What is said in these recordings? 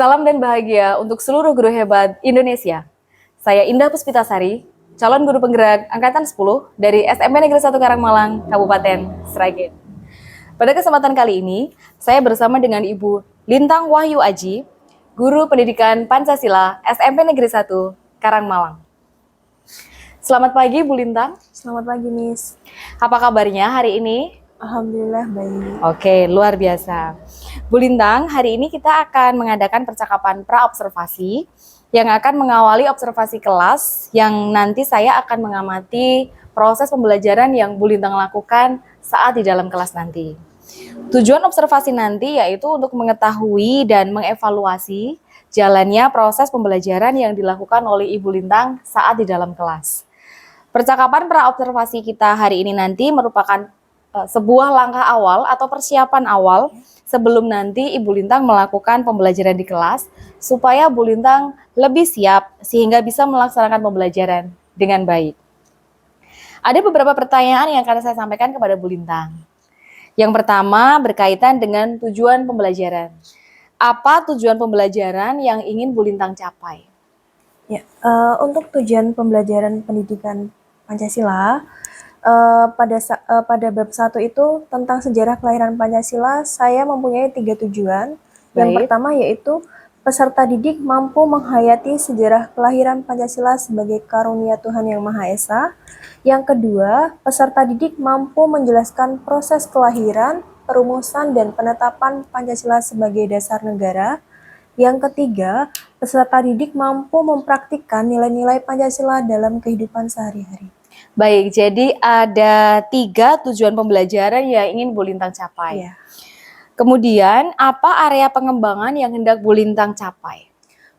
Salam dan bahagia untuk seluruh guru hebat Indonesia. Saya Indah Puspitasari, calon guru penggerak Angkatan 10 dari SMP Negeri 1 Karangmalang, Kabupaten Sragen. Pada kesempatan kali ini, saya bersama dengan Ibu Lintang Wahyu Aji, Guru Pendidikan Pancasila SMP Negeri 1 Karangmalang. Selamat pagi Bu Lintang. Selamat pagi, Miss. Apa kabarnya hari ini? Alhamdulillah baik. Oke, luar biasa. Bu Lintang, hari ini kita akan mengadakan percakapan pra-observasi yang akan mengawali observasi kelas yang nanti saya akan mengamati proses pembelajaran yang Bu Lintang lakukan saat di dalam kelas nanti. Tujuan observasi nanti yaitu untuk mengetahui dan mengevaluasi jalannya proses pembelajaran yang dilakukan oleh Ibu Lintang saat di dalam kelas. Percakapan pra-observasi kita hari ini nanti merupakan sebuah langkah awal atau persiapan awal sebelum nanti Ibu Lintang melakukan pembelajaran di kelas supaya Bu Lintang lebih siap sehingga bisa melaksanakan pembelajaran dengan baik. Ada beberapa pertanyaan yang akan saya sampaikan kepada Bu Lintang. Yang pertama berkaitan dengan tujuan pembelajaran. Apa tujuan pembelajaran yang ingin Bu Lintang capai? Ya, untuk tujuan pembelajaran pendidikan Pancasila, pada bab 1 itu tentang sejarah kelahiran Pancasila, saya mempunyai 3 tujuan. Yang Baik. pertama yaitu peserta didik mampu menghayati sejarah kelahiran Pancasila sebagai karunia Tuhan Yang Maha Esa. Yang kedua, peserta didik mampu menjelaskan proses kelahiran, perumusan, dan penetapan Pancasila sebagai dasar negara. Yang ketiga, peserta didik mampu mempraktikkan nilai-nilai Pancasila dalam kehidupan sehari-hari. Baik, jadi ada 3 tujuan pembelajaran yang ingin Bu Lintang capai. Ya. Kemudian, apa area pengembangan yang hendak Bu Lintang capai?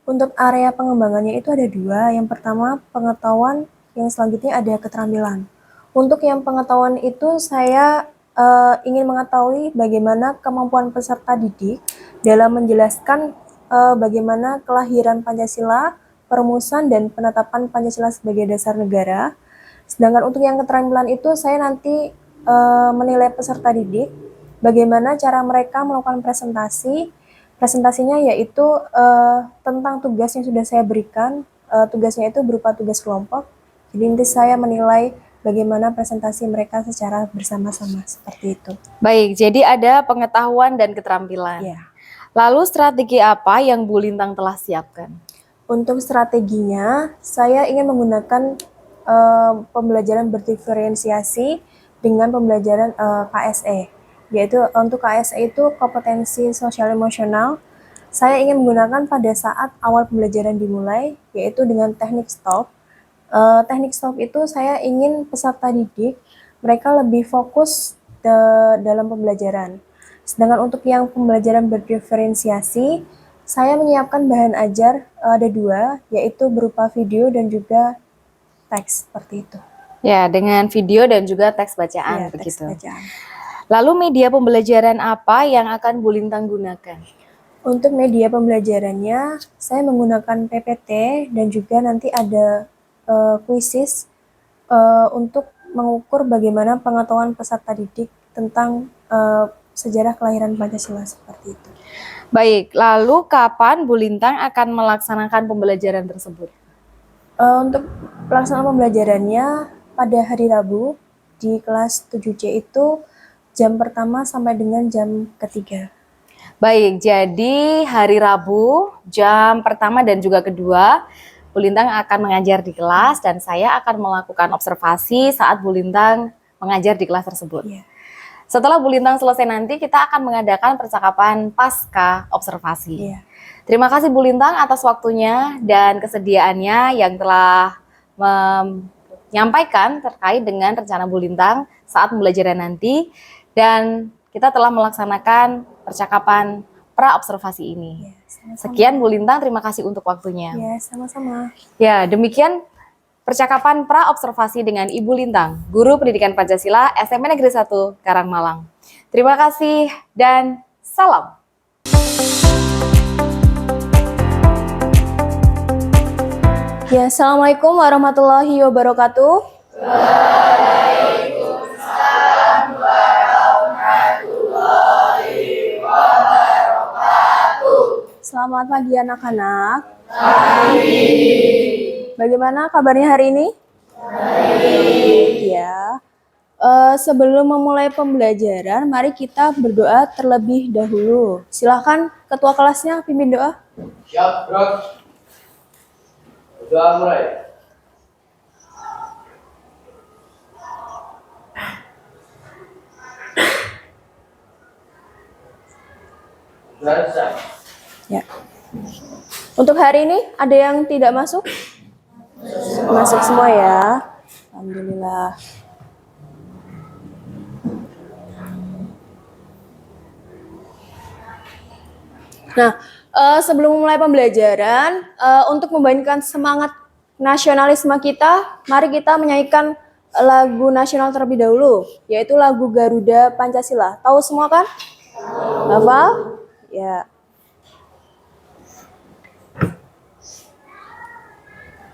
Untuk area pengembangannya itu ada 2. Yang pertama, pengetahuan, yang selanjutnya ada keterampilan. Untuk yang pengetahuan itu saya ingin mengetahui bagaimana kemampuan peserta didik dalam menjelaskan bagaimana kelahiran Pancasila, perumusan, dan penetapan Pancasila sebagai dasar negara. Sedangkan untuk yang keterampilan itu saya nanti menilai peserta didik bagaimana cara mereka melakukan presentasi. Presentasinya yaitu tentang tugas yang sudah saya berikan. Tugasnya itu berupa tugas kelompok. Jadi nanti saya menilai bagaimana presentasi mereka secara bersama-sama, seperti itu. Baik, jadi ada pengetahuan dan keterampilan. Ya. Lalu strategi apa yang Bu Lintang telah siapkan? Untuk strateginya, saya ingin menggunakan pembelajaran berdiferensiasi dengan pembelajaran KSE. Yaitu untuk KSE itu kompetensi sosial emosional. Saya ingin menggunakan pada saat awal pembelajaran dimulai, yaitu dengan teknik stop. Teknik stop itu saya ingin peserta didik mereka lebih fokus dalam pembelajaran. Sedangkan untuk yang pembelajaran berdiferensiasi, saya menyiapkan bahan ajar ada 2, yaitu berupa video dan juga teks, seperti itu. Ya, dengan video dan juga teks bacaan, Ya, begitu. teks bacaan. Lalu media pembelajaran apa yang akan Bu Lintang gunakan? Untuk media pembelajarannya, saya menggunakan PPT dan juga nanti ada kuisis untuk mengukur bagaimana pengetahuan peserta didik tentang sejarah kelahiran Pancasila, seperti itu. Baik, lalu kapan Bu Lintang akan melaksanakan pembelajaran tersebut? Untuk pelaksanaan pembelajarannya pada hari Rabu di kelas 7C itu jam pertama sampai dengan jam ketiga. Baik, jadi hari Rabu jam pertama dan juga kedua Bu Lintang akan mengajar di kelas dan saya akan melakukan observasi saat Bu Lintang mengajar di kelas tersebut. Ya. Setelah Bu Lintang selesai nanti kita akan mengadakan percakapan pasca observasi. Ya. Terima kasih Bu Lintang atas waktunya dan kesediaannya yang telah menyampaikan terkait dengan rencana Bu Lintang saat pembelajaran nanti dan kita telah melaksanakan percakapan pra-observasi ini. Ya, sama-sama. Sekian Bu Lintang, terima kasih untuk waktunya. Ya, sama-sama. Ya, demikian percakapan pra-observasi dengan Ibu Lintang, Guru Pendidikan Pancasila SMP Negeri 1 Karangmalang. Terima kasih dan salam. Ya, Assalamualaikum warahmatullahi wabarakatuh. Waalaikumsalam warahmatullahi wabarakatuh. Selamat pagi anak-anak. Bagaimana kabarnya hari ini? Baik. Ya. Sebelum memulai pembelajaran, mari kita berdoa terlebih dahulu. Silakan ketua kelasnya pimpin doa. Siap, bro. Doa mulai. Selesai. Ya. Untuk hari ini ada yang tidak masuk? Masuk semua ya. Alhamdulillah. Nah, sebelum memulai pembelajaran, untuk membangkitkan semangat nasionalisme kita, mari kita menyanyikan lagu nasional terlebih dahulu, yaitu lagu Garuda Pancasila. Tahu semua kan? Hafal? Ya.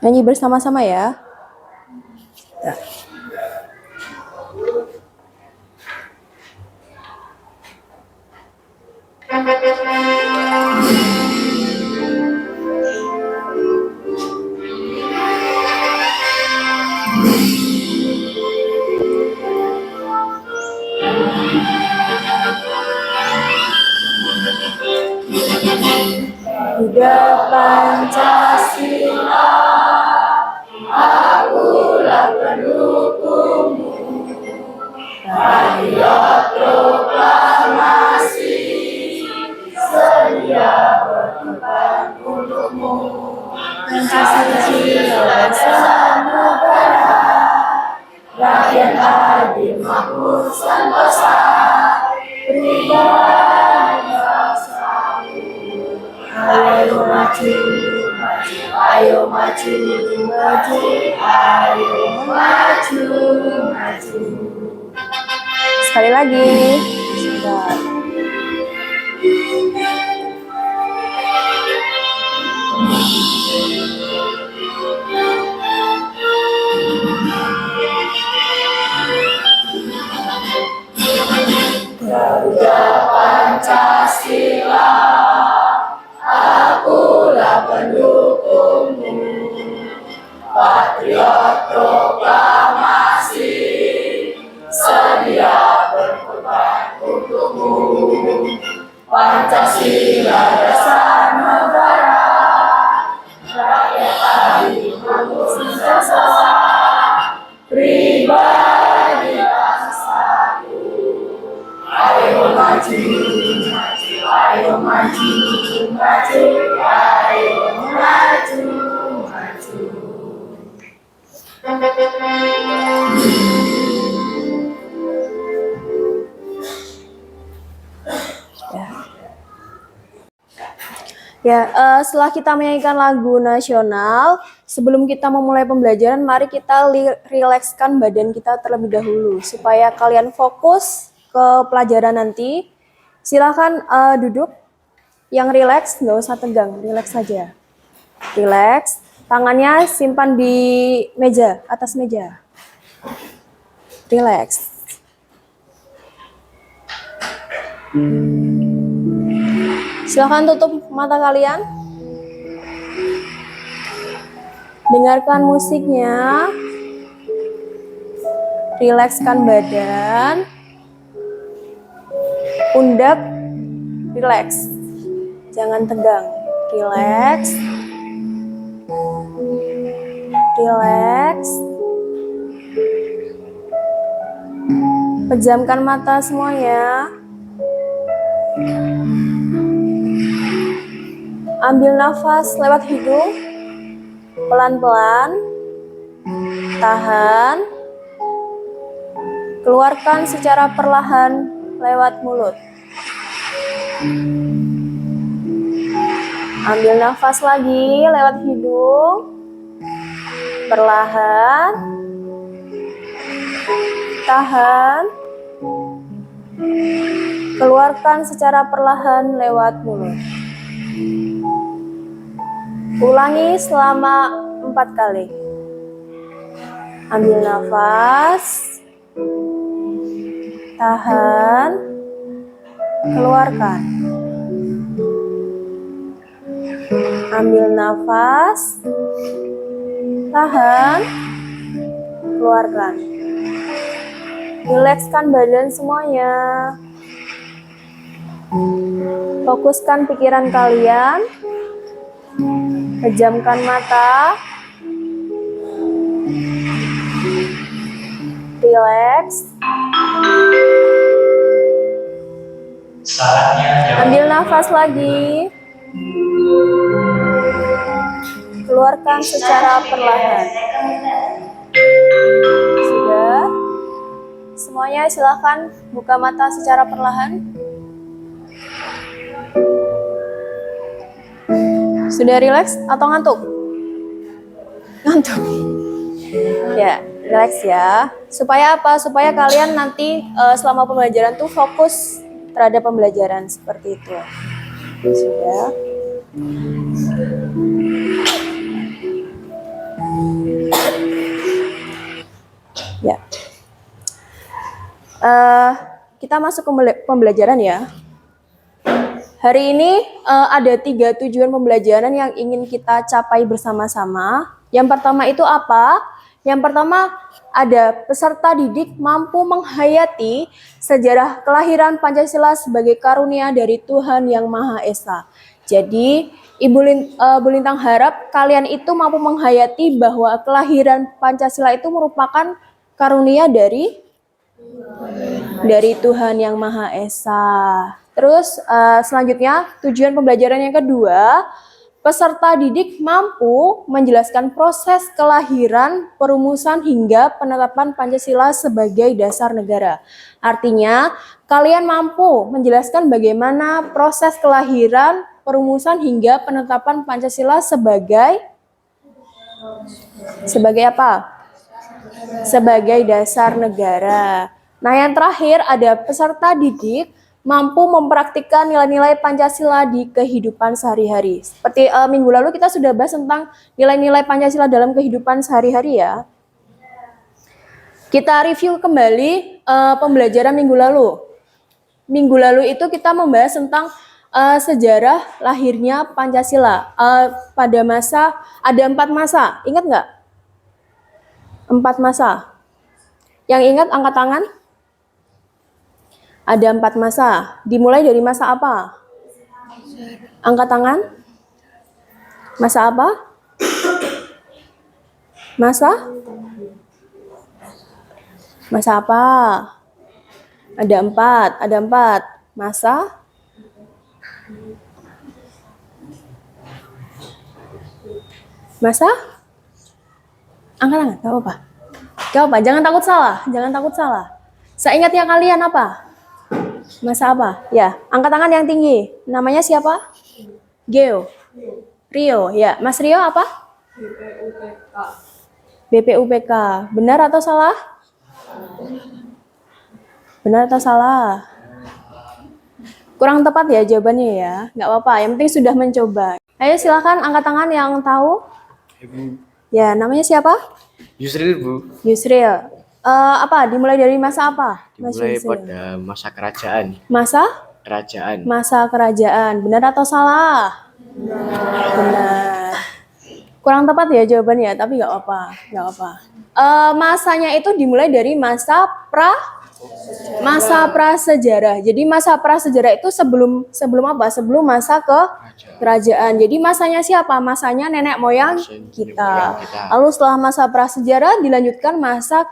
Nyanyi bersama-sama ya. Ya. Garuda Pancasila, akulah pendukungmu. Patriot proklamasi, sedia berkorban untukmu. Pancasila dasar negara, rakyat adil makmur sentosa, pribadi bangsamu. Ayo maju, maju, ayo maju, maju, ayo maju, maju. Sekali lagi. Sudah. Garuda Pancasila, akulah pendukungmu. Patriot proklamasi, sedia berkorban untukmu. Pancasila dasar negara, rakyat adil makmur sentosa, pribadi bangsaku. Ayo maju, maju, ayo maju, maju, ayo maju, maju. Setelah kita menyanyikan lagu nasional, sebelum kita memulai pembelajaran, mari kita rilekskan badan kita terlebih dahulu supaya kalian fokus ke pelajaran nanti. Silakan duduk yang rileks, nggak usah tegang, rileks saja. Rileks, tangannya simpan di meja, atas meja. Rileks. Silakan tutup mata kalian. Dengarkan musiknya. Rilekskan badan. Pundak rileks. Jangan tegang. Rileks. Rileks. Pejamkan mata semuanya. Ambil nafas lewat hidung, pelan-pelan, tahan, keluarkan secara perlahan lewat mulut. Ambil nafas lagi lewat hidung, perlahan, tahan, keluarkan secara perlahan lewat mulut. Ulangi selama 4 kali. Ambil nafas, tahan, keluarkan. Ambil nafas, tahan, keluarkan. Rilekskan badan semuanya. Fokuskan pikiran kalian. Pejamkan mata. Relax. Ambil nafas lagi. Keluarkan secara perlahan. Sudah? Semuanya silakan buka mata secara perlahan. Sudah rileks atau ngantuk? Ngantuk. Ya, rileks ya. Supaya apa? Supaya kalian nanti selama pembelajaran tuh fokus terhadap pembelajaran seperti itu. Sudah. Ya. Kita masuk ke pembelajaran ya. Hari ini ada 3 tujuan pembelajaran yang ingin kita capai bersama-sama. Yang pertama itu apa? Yang pertama ada peserta didik mampu menghayati sejarah kelahiran Pancasila sebagai karunia dari Tuhan Yang Maha Esa. Jadi Bu Lintang harap kalian itu mampu menghayati bahwa kelahiran Pancasila itu merupakan karunia dari Tuhan Yang Maha Esa. Terus selanjutnya tujuan pembelajaran yang kedua, peserta didik mampu menjelaskan proses kelahiran, perumusan hingga penetapan Pancasila sebagai dasar negara. Artinya, kalian mampu menjelaskan bagaimana proses kelahiran, perumusan hingga penetapan Pancasila sebagai apa? Sebagai dasar negara. Nah, yang terakhir ada peserta didik mampu mempraktikkan nilai-nilai Pancasila di kehidupan sehari-hari. Seperti minggu lalu kita sudah bahas tentang nilai-nilai Pancasila dalam kehidupan sehari-hari ya. Kita review kembali pembelajaran minggu lalu. Minggu lalu itu kita membahas tentang sejarah lahirnya Pancasila. Pada masa, ada 4 masa, ingat nggak? 4 masa. Yang ingat angkat tangan? Ada 4 masa. Dimulai dari masa apa? Angkat tangan. Masa apa? Masa apa? Ada 4. Masa angkat tangan, gak apa-apa. Jangan takut salah. Seingatnya kalian apa? Masa apa? Ya, angkat tangan yang tinggi. Namanya siapa? Geo. Rio. Ya, Mas Rio apa? BPUPK. Benar atau salah? Benar atau salah? Kurang tepat ya jawabannya ya. Nggak apa-apa, yang penting sudah mencoba. Ayo silakan angkat tangan yang tahu. Ibu. Ya, namanya siapa? Yusril, Bu. Yusril. Dimulai dari masa apa? Mas Dimulai Yusril? pada masa kerajaan. Masa kerajaan. Benar atau salah? Benar. Kurang tepat ya jawabannya, tapi nggak apa-apa. Masanya itu dimulai dari masa prasejarah. Jadi masa prasejarah itu sebelum apa? Sebelum masa kerajaan. Jadi masanya siapa? Masanya nenek moyang kita. Lalu setelah masa prasejarah dilanjutkan masa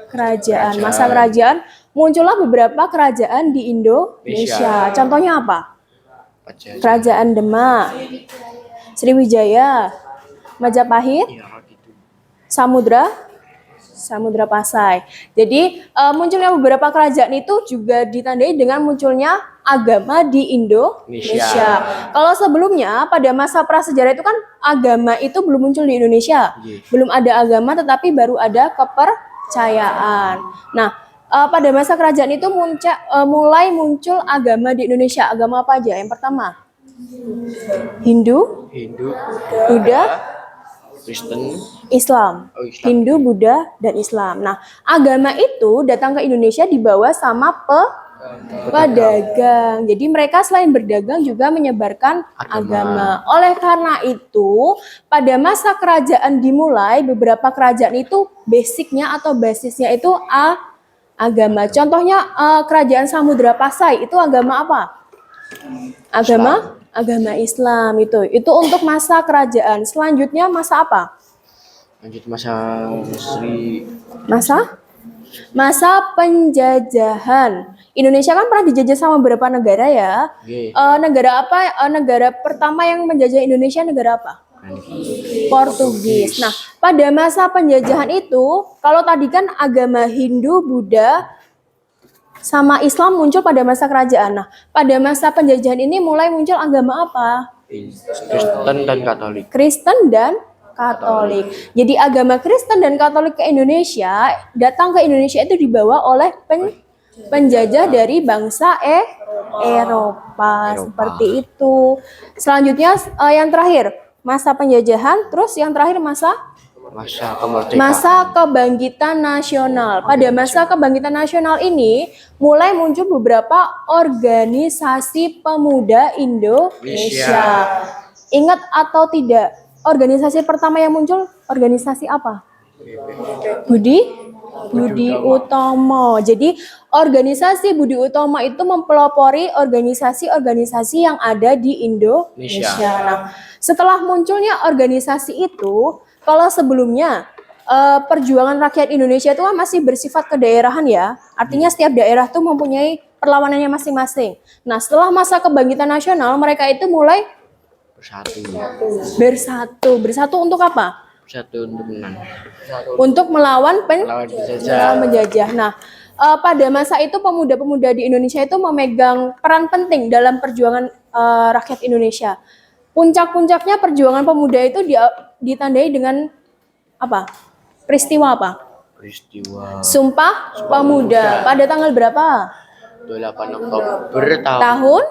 kerajaan. Masa kerajaan muncullah beberapa kerajaan di Indonesia. Contohnya apa? Kerajaan Demak, Sriwijaya, Majapahit, Samudra Pasai. Jadi munculnya beberapa kerajaan itu juga ditandai dengan munculnya agama di Indonesia. Kalau sebelumnya pada masa prasejarah itu kan agama itu belum muncul di Indonesia. Belum ada agama tetapi baru ada kepercayaan. Nah, pada masa kerajaan itu mulai muncul agama di Indonesia. Agama apa aja? Yang pertama, Hindu, Buddha, Kristen, Islam. Hindu, Buddha, dan Islam. Nah, agama itu datang ke Indonesia dibawa sama Pedagang. Jadi mereka selain berdagang juga menyebarkan agama. Oleh karena itu, pada masa kerajaan dimulai, beberapa kerajaan itu basicnya atau basisnya itu agama. Contohnya kerajaan Samudra Pasai itu agama apa? Agama Islam itu. Itu untuk masa kerajaan. Selanjutnya masa apa? Lanjut masa Sri. Masa penjajahan. Indonesia kan pernah dijajah sama beberapa negara ya. Oke. Negara apa? Negara pertama yang menjajah Indonesia negara apa? Portugis. Nah, pada masa penjajahan itu, kalau tadi kan agama Hindu, Buddha, sama Islam muncul pada masa kerajaan. Nah, pada masa penjajahan ini mulai muncul agama apa? Kristen dan Katolik. Kristen dan Katolik. Jadi agama Kristen dan Katolik ke Indonesia, datang ke Indonesia itu dibawa oleh penjajah dari bangsa Eropa. Seperti itu. Selanjutnya yang terakhir, masa penjajahan, terus yang terakhir masa kemerdekaan. Masa kebangkitan nasional. Pada masa kebangkitan nasional ini mulai muncul beberapa organisasi pemuda Indonesia. Ingat atau tidak? Organisasi pertama yang muncul organisasi apa? Budi Utomo. Jadi organisasi Budi Utomo itu mempelopori organisasi-organisasi yang ada di Indonesia. Nah, setelah munculnya organisasi itu, kalau sebelumnya perjuangan rakyat Indonesia itu kan masih bersifat kedaerahan ya. Artinya setiap daerah tuh mempunyai perlawanannya masing-masing. Nah, setelah masa kebangkitan nasional, mereka itu mulai bersatu untuk apa? Bersatu untuk menang. Untuk melawan penjajah. menjajah. Nah, pada masa itu pemuda-pemuda di Indonesia itu memegang peran penting dalam perjuangan rakyat Indonesia. Puncak-puncaknya perjuangan pemuda itu ditandai dengan apa? Peristiwa apa? Sumpah Pemuda. Pada tanggal berapa? 28 Oktober Tahun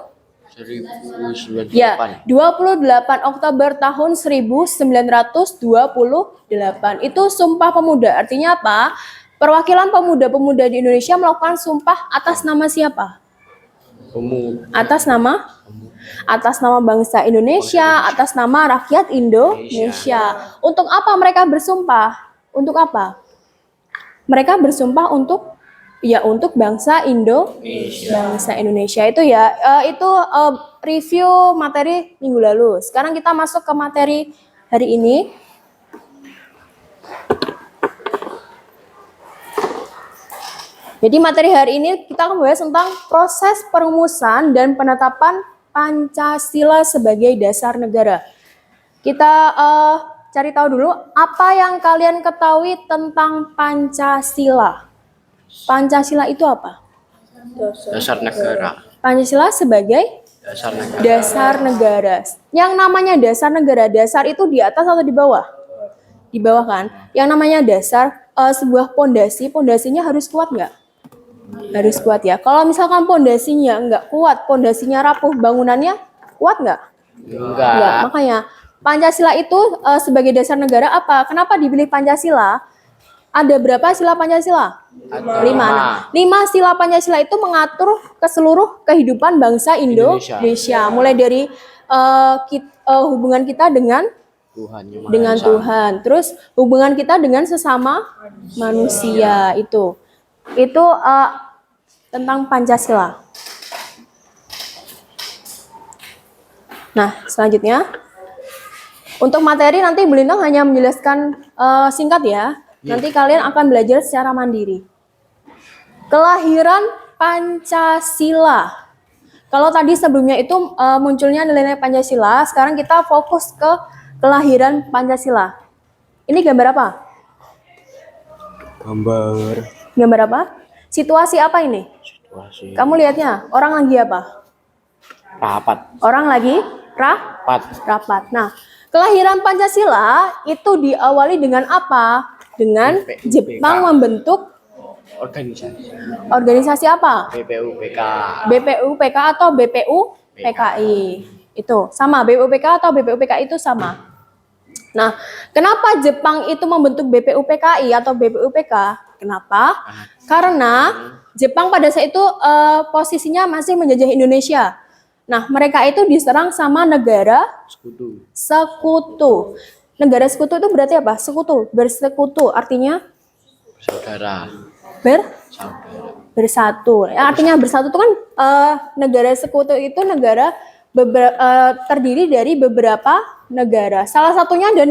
1928. Ya, 28 Oktober tahun 1928. Itu Sumpah Pemuda. Artinya apa? Perwakilan pemuda-pemuda di Indonesia melakukan sumpah atas nama siapa? Atas nama bangsa Indonesia, atas nama rakyat Indonesia. Untuk apa mereka bersumpah? Untuk apa? Mereka bersumpah untuk bangsa Indonesia itu ya. Itu review materi minggu lalu. Sekarang kita masuk ke materi hari ini. Jadi materi hari ini kita akan membahas tentang proses perumusan dan penetapan Pancasila sebagai dasar negara. Kita cari tahu dulu apa yang kalian ketahui tentang Pancasila. Pancasila itu apa? Dasar negara. Pancasila sebagai dasar negara. Yang namanya dasar negara, dasar itu di atas atau di bawah? Di bawah kan? Yang namanya dasar, sebuah pondasinya harus kuat nggak? Harus kuat ya. Kalau misalkan pondasinya nggak kuat, pondasinya rapuh, bangunannya kuat nggak? Enggak. Makanya Pancasila itu sebagai dasar negara apa? Kenapa dipilih Pancasila? Ada berapa sila Pancasila? 5. 5 sila Pancasila itu mengatur ke seluruh kehidupan bangsa Indonesia. Mulai dari hubungan kita dengan Tuhan. Terus hubungan kita dengan sesama manusia itu tentang Pancasila. Nah, selanjutnya untuk materi nanti Bu Lintang hanya menjelaskan singkat ya. Nanti kalian akan belajar secara mandiri. Kelahiran Pancasila. Kalau tadi sebelumnya itu munculnya nilai-nilai Pancasila, sekarang kita fokus ke kelahiran Pancasila. Ini gambar apa? Gambar apa? Situasi apa ini? Kamu lihatnya, orang lagi apa? Rapat. Orang lagi rapat. Nah, kelahiran Pancasila itu diawali dengan apa? Dengan Jepang membentuk organisasi apa? BPUPK atau BPUPKI. Itu sama, BPUPK atau BPUPKI itu sama. Nah, kenapa Jepang itu membentuk BPUPKI atau BPUPK? Kenapa? Karena Jepang pada saat itu posisinya masih menjajah Indonesia. Nah, mereka itu diserang sama negara Sekutu. sekutu. Negara sekutu itu berarti apa? Sekutu, bersekutu, artinya Saudara. Saudara. bersatu. Ya, artinya bersatu itu kan negara sekutu itu negara terdiri dari beberapa negara. Salah satunya ada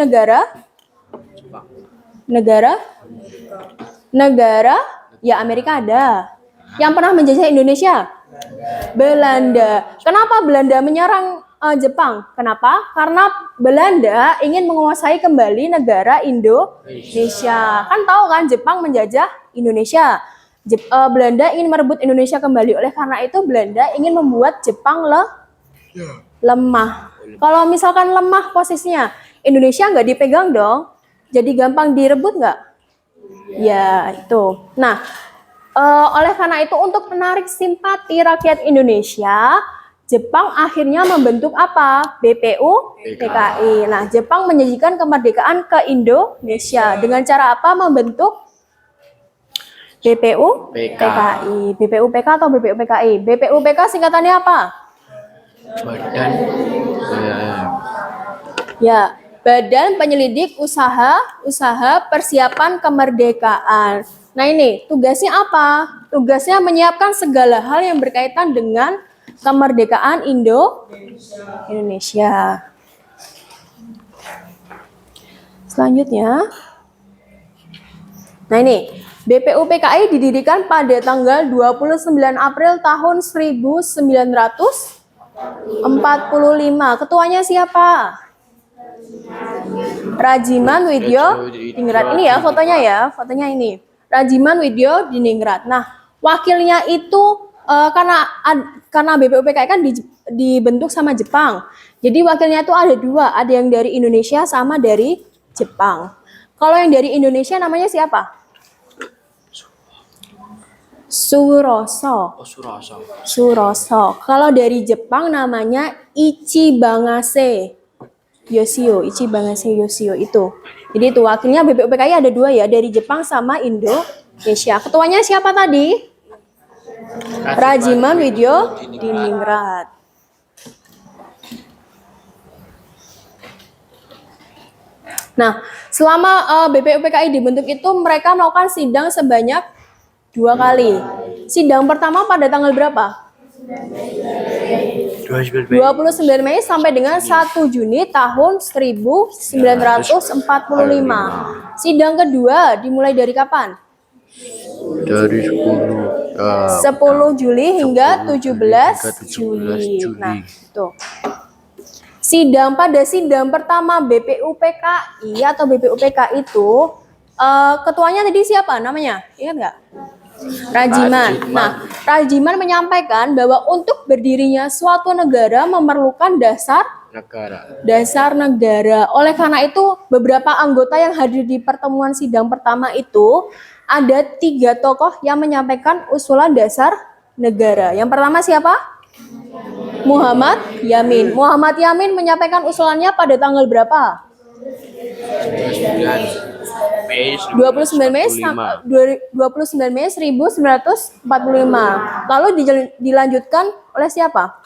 negara ya Amerika ada. Yang pernah menjajah Indonesia? Belanda. Kenapa Belanda menyerang Jepang? Kenapa? Karena Belanda ingin menguasai kembali negara Indonesia. Kan tahu kan Jepang menjajah Indonesia. Belanda ingin merebut Indonesia kembali. Oleh karena itu Belanda ingin membuat Jepang lemah. Kalau misalkan lemah posisinya, Indonesia nggak dipegang dong. Jadi gampang direbut nggak? Ya itu. Nah, oleh karena itu untuk menarik simpati rakyat Indonesia, Jepang akhirnya membentuk apa? BPU PKI. Nah, Jepang menjanjikan kemerdekaan ke Indonesia dengan cara apa? Membentuk BPU PKI. BPUPK atau BPUPKI? BPUPK singkatannya apa? Badan. Ya, Badan Penyelidik Usaha Persiapan Kemerdekaan. Nah ini tugasnya apa? Tugasnya menyiapkan segala hal yang berkaitan dengan kemerdekaan Indonesia. Selanjutnya, nah ini BPUPKI didirikan pada tanggal 29 April tahun 1945. Ketuanya siapa? Rajiman Widyo Diningrat. Ini ya fotonya ini. Rajiman Widyo Diningrat. Nah, wakilnya itu karena BPUPKI kan dibentuk sama Jepang. Jadi wakilnya itu ada dua, ada yang dari Indonesia sama dari Jepang. Kalau yang dari Indonesia namanya siapa? Suroso. Oh, Surasa. Suroso. Kalau dari Jepang namanya Ichibangase Yoshio. Ichibangase Yoshio itu. Jadi itu wakilnya BPUPKI ada dua ya, dari Jepang sama Indonesia. Ketuanya siapa tadi? Rajiman Widyo Diningrat. Nah, selama BPUPKI dibentuk itu mereka melakukan sidang sebanyak 2 kali. Sidang pertama pada tanggal berapa? 29 Mei sampai dengan 1 Juni tahun 1945. Sidang kedua dimulai dari kapan? Dari 10 Juli hingga 17 Juli. Nah, itu. Pada sidang pertama BPUPKI atau BPUPK itu ketuanya tadi siapa namanya? Ingat nggak? Rajiman. Nah, Rajiman menyampaikan bahwa untuk berdirinya suatu negara memerlukan dasar negara. Oleh karena itu, beberapa anggota yang hadir di pertemuan sidang pertama itu ada 3 tokoh yang menyampaikan usulan dasar negara. Yang pertama siapa? Muhammad Yamin. Muhammad Yamin menyampaikan usulannya pada tanggal berapa? 29 Mei 1945. Lalu dilanjutkan oleh siapa?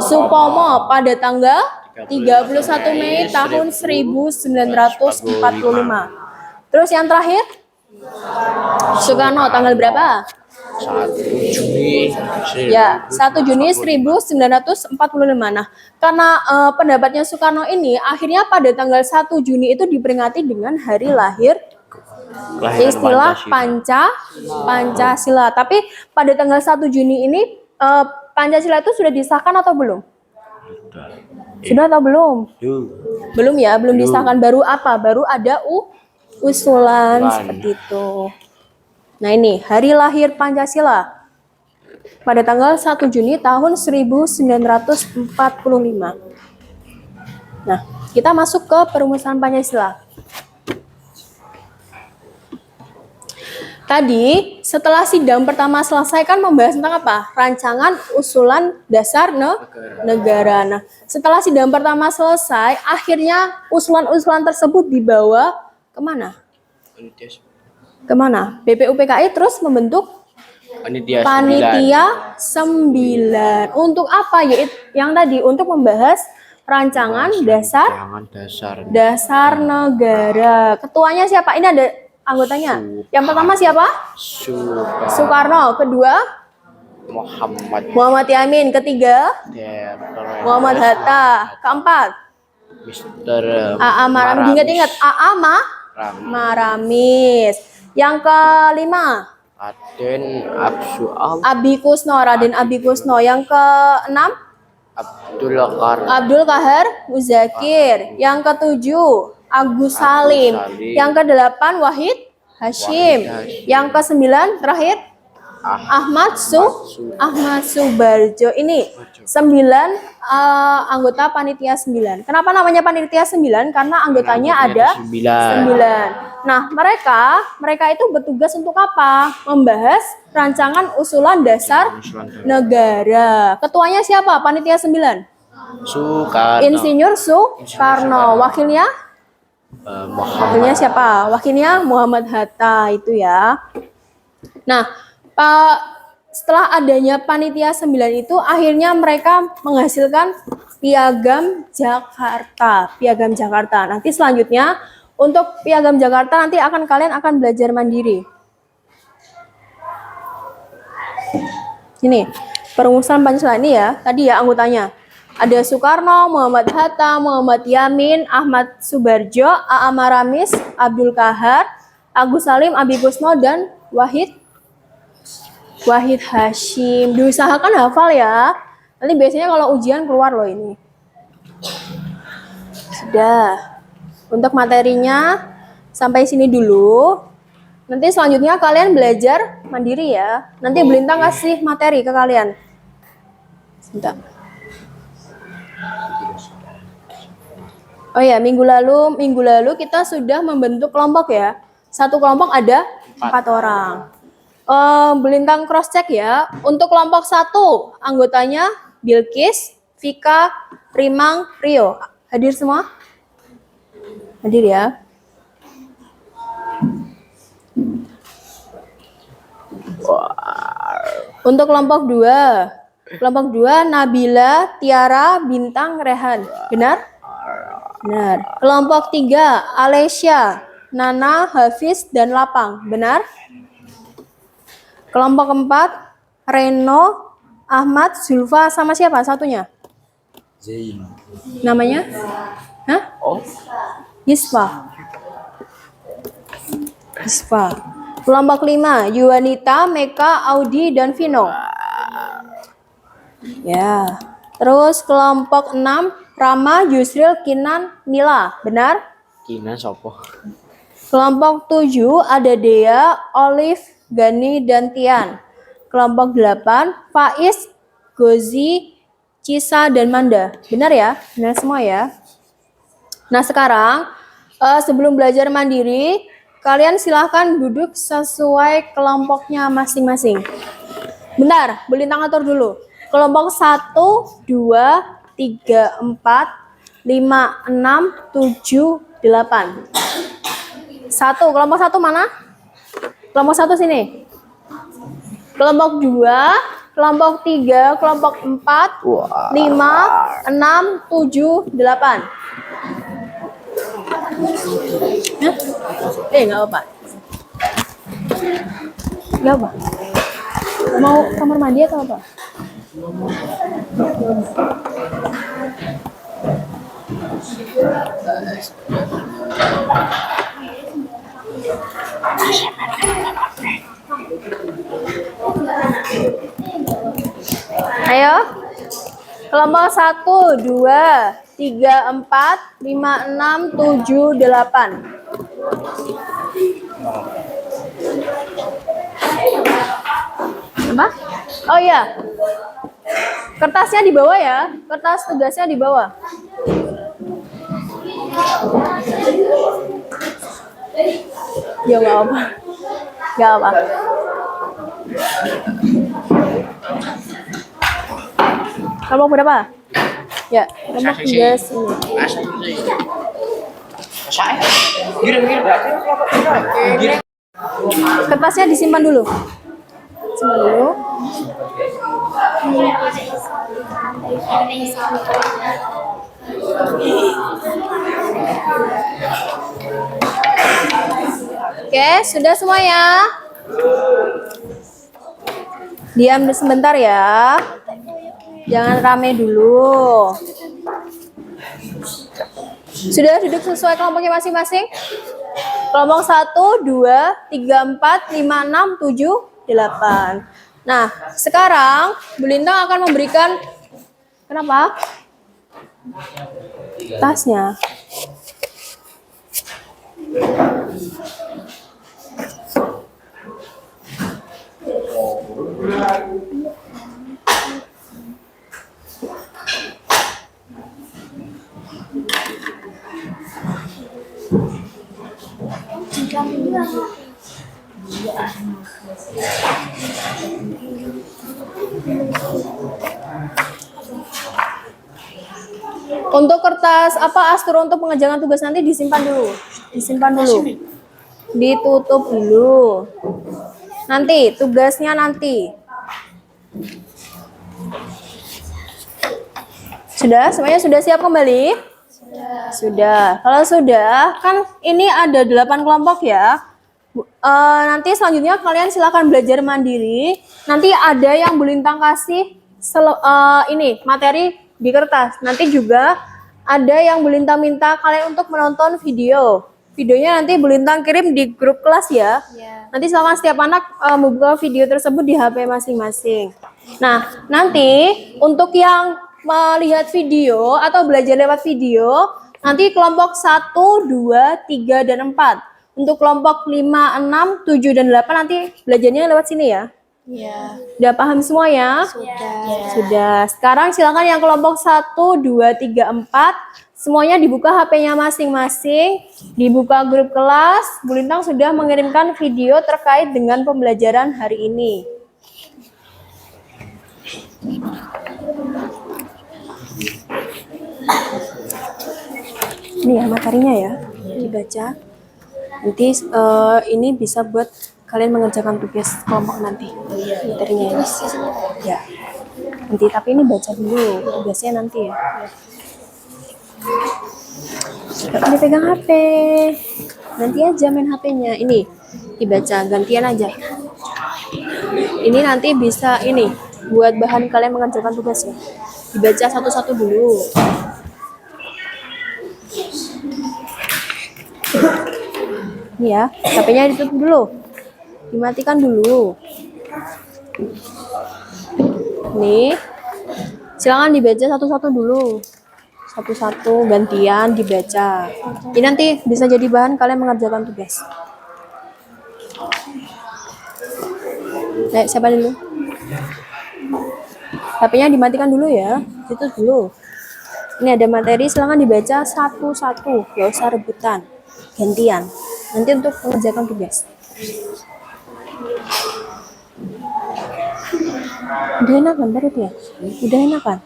Supomo pada tanggal 31 Mei tahun 1945. Terus yang terakhir? Soekarno tanggal berapa? 1 Juni. Ya, 1 Juni 1945. Nah, karena pendapatnya Soekarno ini akhirnya pada tanggal 1 Juni itu diperingati dengan hari lahir istilah Pancasila. Tapi pada tanggal 1 Juni ini Pancasila itu sudah disahkan atau belum? Sudah atau belum? Belum ya, belum disahkan. Baru apa? Baru ada usulan seperti itu. Nah ini, hari lahir Pancasila pada tanggal 1 Juni tahun 1945. Nah, kita masuk ke perumusan Pancasila. Tadi, setelah sidang pertama selesai kan membahas tentang apa? Rancangan usulan dasar negara. Nah, setelah sidang pertama selesai, akhirnya usulan-usulan tersebut dibawa kemana? kemana? BPUPKI terus membentuk panitia 9. Untuk apa? Yaitu yang tadi untuk membahas rancangan dasar negara. Ketuanya siapa? Ini ada anggotanya. Yang pertama siapa? Soekarno. Kedua? Muhammad Yamin. Ketiga? Muhammad Hatta. Keempat? A.A. Maramis. Ingat-ingat A.A. Maramis. Yang kelima? Abi Kusno. Raden Abi Kusno. Yang keenam? Abdul Kahar Muzakir. Yang ketujuh? Agus Salim. Yang kedelapan? Wahid Hashim. Yang kesembilan terakhir? Ahmad Subarjo. Ini 9 anggota panitia 9. Kenapa namanya panitia 9? Karena anggotanya ada 9. Nah, mereka itu bertugas untuk apa? Membahas rancangan usulan dasar negara. Ketuanya siapa? Panitia 9. Insinyur Soekarno. Wakilnya? Wakilnya siapa? Wakilnya Muhammad Hatta itu ya. Nah, setelah adanya panitia 9 itu akhirnya mereka menghasilkan Piagam Jakarta. Nanti selanjutnya untuk Piagam Jakarta nanti kalian akan belajar mandiri. Ini perumusan Pancasila ini ya. Tadi ya anggotanya. Ada Soekarno, Muhammad Hatta, Muhammad Yamin, Ahmad Subarjo, A.A. Maramis, Abdul Kahar, Agus Salim, Abi Kusno, dan Wahid Hashim. Diusahakan hafal ya. Nanti biasanya kalau ujian keluar loh ini. Sudah. Untuk materinya sampai sini dulu. Nanti selanjutnya kalian belajar mandiri ya. Nanti Belintang kasih materi ke kalian. Sebentar. Oh ya, minggu lalu kita sudah membentuk kelompok ya. Satu kelompok ada 4 orang. Belintang cross check ya. Untuk kelompok 1 anggotanya Bilkis, Vika, Rimang, Rio. Hadir semua? Hadir ya. Untuk kelompok 2 Nabila, Tiara, Bintang, Rehan. Benar? Benar. Kelompok 3 Alesya, Nana, Hafiz, dan Lapang. Benar? Kelompok 4 Reno, Ahmad, Zulfa, sama siapa satunya? Zain. Namanya? Hah? Yisfa. Kelompok 5 Yuanita, Meka, Audi, dan Vino. Ya. Terus kelompok 6 Rama, Yusril, Kinan, Nila. Benar? Kinan sopo? Kelompok 7 ada Dea, Olive, Gani, dan Tian. Kelompok 8 Faiz, Gozi, Cisa, dan Manda. Benar ya? Benar semua ya? Nah sekarang sebelum belajar mandiri, kalian silahkan duduk sesuai kelompoknya masing-masing. Bentar, Belintang atur dulu. Kelompok 1, 2, 3, 4, 5, 6, 7, 8. 1, kelompok 1 mana? Kelompok 1 sini. Kelompok 2, kelompok 3, kelompok 4, 5, 6, 7, 8. Nggak apa-apa. Nggak apa. Mau kamar mandi atau apa? Ayo. Kelompok 1, 2, 3, 4, 5, 6, 7, 8. Apa? Oh iya. Kertasnya di bawah ya. Kertas tugasnya di bawah. Ya nggak apa. Nggak apa. Kelompok berapa? Ya, kelompok 3 sini. Kertasnya disimpan dulu. Simpan dulu. Oke, sudah semuanya? Diam sebentar ya. Jangan rame dulu. Sudah duduk sesuai kelompoknya masing-masing? Kelompok 1, 2, 3, 4, 5, 6, 7, 8. Nah, sekarang Bu Lintang akan memberikan, kenapa? Tasnya. Untuk kertas apa Astur untuk pengerjaan tugas nanti disimpan dulu. Disimpan dulu. Ditutup dulu. Nanti tugasnya nanti. Sudah? Semuanya sudah siap kembali? Sudah. Kalau sudah, kan ini ada 8 kelompok ya. Nanti selanjutnya kalian silakan belajar mandiri. Nanti ada yang Bu Lintang kasih ini materi di kertas. Nanti juga ada yang Bu Lintang minta kalian untuk menonton video. Videonya nanti Bu Lintang kirim di grup kelas ya. Nanti silakan setiap anak membuka video tersebut di HP masing-masing. Nah, nanti untuk yang melihat video atau belajar lewat video, nanti kelompok 1, 2, 3, dan 4. Untuk kelompok 5, 6, 7, dan 8 nanti belajarnya lewat sini ya. Iya. Udah paham semua ya? Sudah. Sekarang silakan yang kelompok 1, 2, 3, 4. Semuanya dibuka HP-nya masing-masing. Dibuka grup kelas. Bu Lintang sudah mengirimkan video terkait dengan pembelajaran hari ini. Ini ya materinya ya. Dibaca. Nanti ini bisa buat kalian mengerjakan tugas kelompok nanti. Materinya ini. Ya. Nanti tapi ini baca dulu tugasnya nanti ya. Gak boleh pegang HP. Nanti aja main HP-nya. Ini dibaca gantian aja. Ini nanti bisa ini buat bahan kalian mengerjakan tugas ya. Dibaca satu-satu dulu. Ini ya, HP-nya ditutup dulu. Dimatikan dulu. Nih. Silakan dibaca satu-satu dulu. Satu-satu gantian dibaca. Ini nanti bisa jadi bahan kalian mengerjakan tugas. Siapa dulu? HP-nya dimatikan dulu ya. Itu dulu. Ini ada materi, silakan dibaca satu-satu. Gak usah rebutan. Gantian. Nanti untuk mengerjakan tugas. Udah enak kan baru ya? Udah enak kan?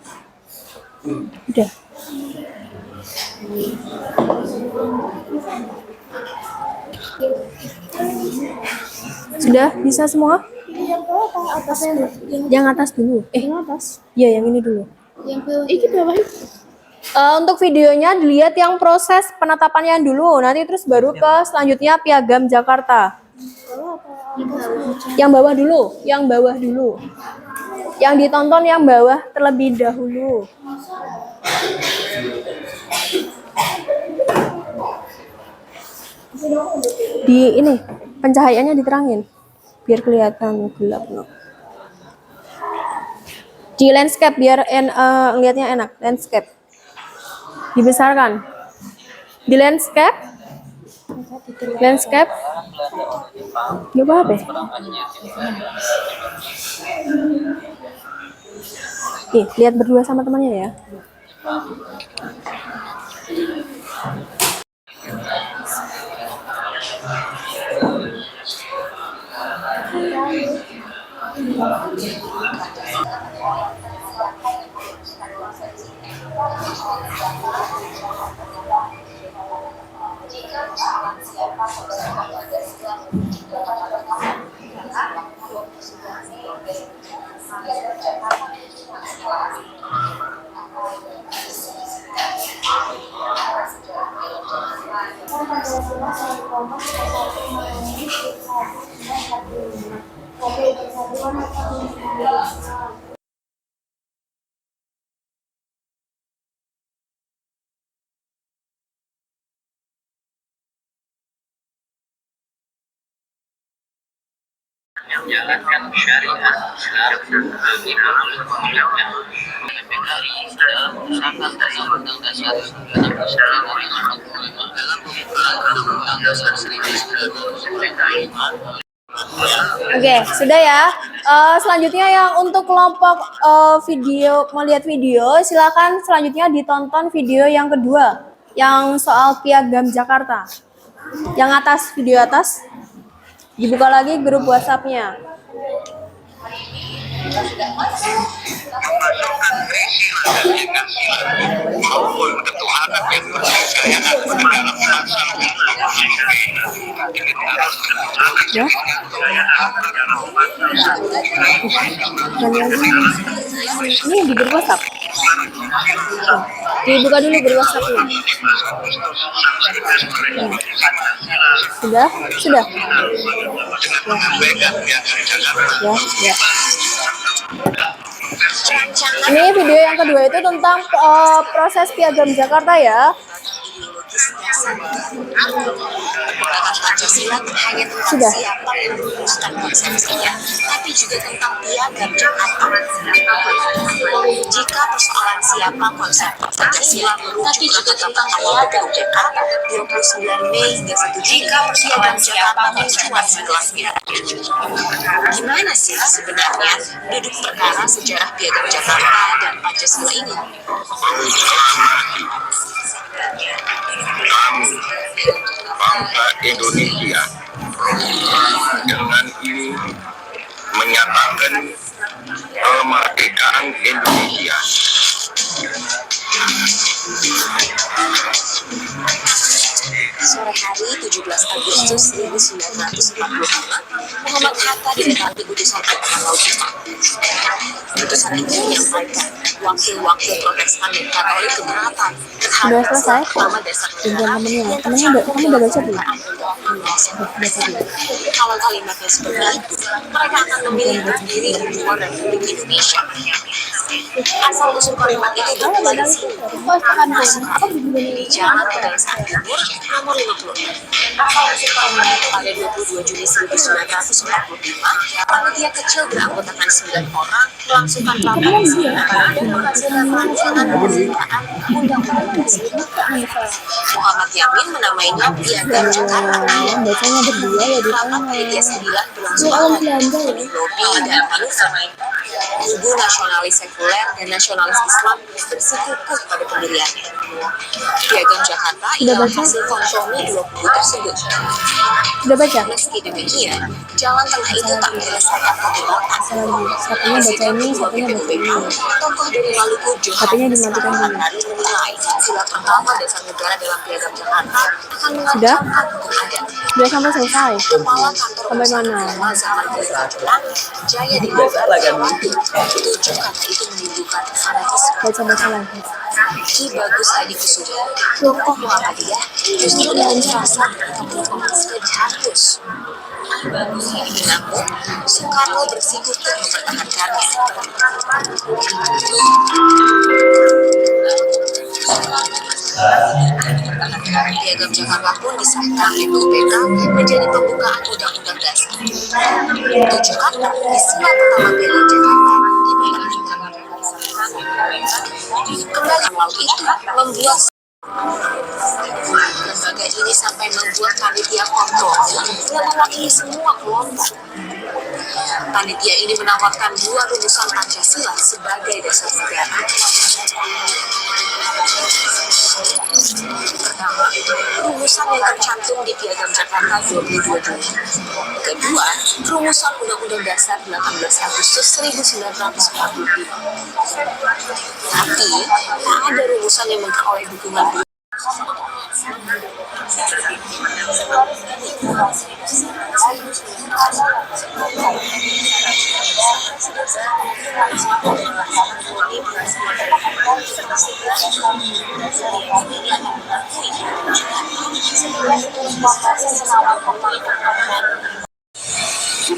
Udah. Sudah bisa semua? Yang atas dulu. Yang atas? Iya, yang ini dulu. Yang bawah. Untuk videonya dilihat yang proses penetapannya dulu. Nanti terus baru ke selanjutnya Piagam Jakarta. Yang bawah dulu. Yang bawah dulu. Yang ditonton yang bawah terlebih dahulu. Di ini pencahayaannya diterangin biar kelihatan gelap no. Di landscape biar ngelihatnya enak. Landscape dibesarkan. Di landscape gak apa-apa. Nih, lihat berdua sama temannya ya. menjalankan syariat Islam bagi makhluk hidupnya dari dalam usahakan dari Undang Dasar 1945 dalam pembukaan Undang Dasar 1945. Oke, sudah ya. Selanjutnya yang untuk kelompok video melihat video, silakan selanjutnya ditonton video yang kedua, yang soal Piagam Jakarta. Yang atas, video atas, dibuka lagi grup WhatsApp-nya. Maupun ketuhanan yang berkesayaan Ya. Ini di grup WhatsApp. Dibuka dulu grup WhatsApp-nya. Sudah? Sudah. Ya, ya. Ini video yang kedua itu tentang proses Piagam Jakarta ya. Pancasila hanya tentang Sudah. siapa yang merumuskan konsepsinya, tapi juga tentang Piagam Jakarta. Jika persoalan siapa konsep Pancasila tapi juga tentang Piagam Jakarta 29 Mei hingga 1 Juni, Piagam Jakarta mencuat segelasnya. Gimana sih sebenarnya duduk perkara sejarah Piagam Jakarta dan Pancasila ini? bangsa Indonesia dengan ini menyatakan kemerdekaan Indonesia. Sore hari 17 Agustus 1945, Muhammad Hatta dilantik utusan Angkatan Laut Jepang. Utusan itu menyampaikan wakil-wakil Protestan dan Katolik keberatan Sudah selesai? pertama dasar negara yang Kamu udah baca belum? Kalau kalimatnya seperti itu, mereka akan memilih berdiri di luar Republik Indonesia. Asal usul kalimat itu bermula di sini, di Jalan Kebangsaan Timur, nomor 50. Pada 22 Juni 1945, panitia kecil beranggotakan 9 orang melangsungkan rapat dan menghasilkan rancangan pembukaan Undang-Undang Dasar. Muhammad Yamin menamainya Piagam Jakarta. Bacanya berdua ya di Rapat panitia 9 berlangsung lobby dan manuver. Kubu nasionalis sekuler dan nasionalis Islam bersikukuh pada pendiriannya. Piagam Jakarta ialah hasil kompromi 2 kubu tersebut. Sudah baca? Meski demikian, jalan tengah itu tak menyelesaikan perdebatan. Satunya baca ini, satunya baca ini. Tokoh dari Maluku, Satunya Johannes dimatikan dulu. Martaris menilai sila pertama dasar negara dalam Piagam Jakarta akan Sudah? mengancamkan hukum adat. Sudah sampai selesai. Kepala kantor Sampai pusat mana? agama zaman Belanda Jepang, Jaya Dewi setuju kata itu menimbulkan fanatisme. Baca lagi. Ki Bagus Hadi Kusumo, tokoh Muhammadiyah, justru ingin merasa komunisme dihapus. Ki Bagus Hadi mengaku Soekarno bersikukuh mempertahankannya. Piagam Jakarta pun disahkan MUPK menjadi pembukaan Undang-Undang Dasar. Tujuan di sila pertama Piagam Jakarta kembali laut itu membuat lembaga ini sampai membuat panitia kontrol yang mewakili semua kelompok. Panitia ini menawarkan 2 rumusan Pancasila sebagai dasar negara. Pertama, rumusan yang tercantum di Piagam Jakarta 22 Juni. Kedua, rumusan Undang-Undang Dasar 18 Agustus 1945. Tapi, tak ada rumusan yang memperoleh dukungan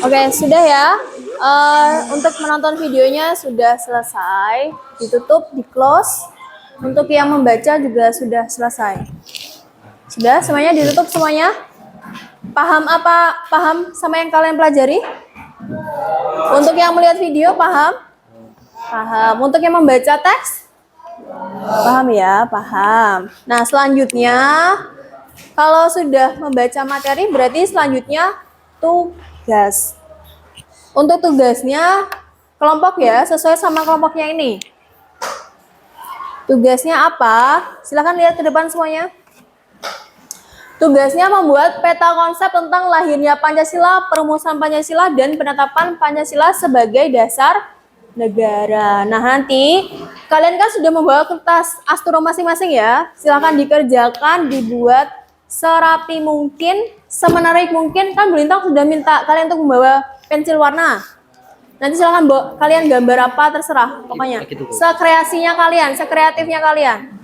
Oke, sudah ya. Untuk menonton videonya sudah selesai, ditutup, di close. Untuk yang membaca juga sudah selesai. Sudah, semuanya ditutup semuanya. Paham apa? Paham sama yang kalian pelajari? Untuk yang melihat video paham? Paham. Untuk yang membaca teks? Paham ya? Paham. Nah, selanjutnya kalau sudah membaca materi berarti selanjutnya tugas. Untuk tugasnya kelompok ya, sesuai sama kelompoknya ini. Tugasnya apa? Silahkan lihat ke depan semuanya. Tugasnya membuat peta konsep tentang lahirnya Pancasila, perumusan Pancasila, dan penetapan Pancasila sebagai dasar negara. Nah, nanti kalian kan sudah membawa kertas astro masing-masing ya. Silahkan dikerjakan, dibuat serapi mungkin, semenarik mungkin. Kan Bu Lintang sudah minta kalian untuk membawa pensil warna. Nanti silahkan kalian gambar apa terserah, pokoknya. Sekreasinya kalian, sekreatifnya kalian.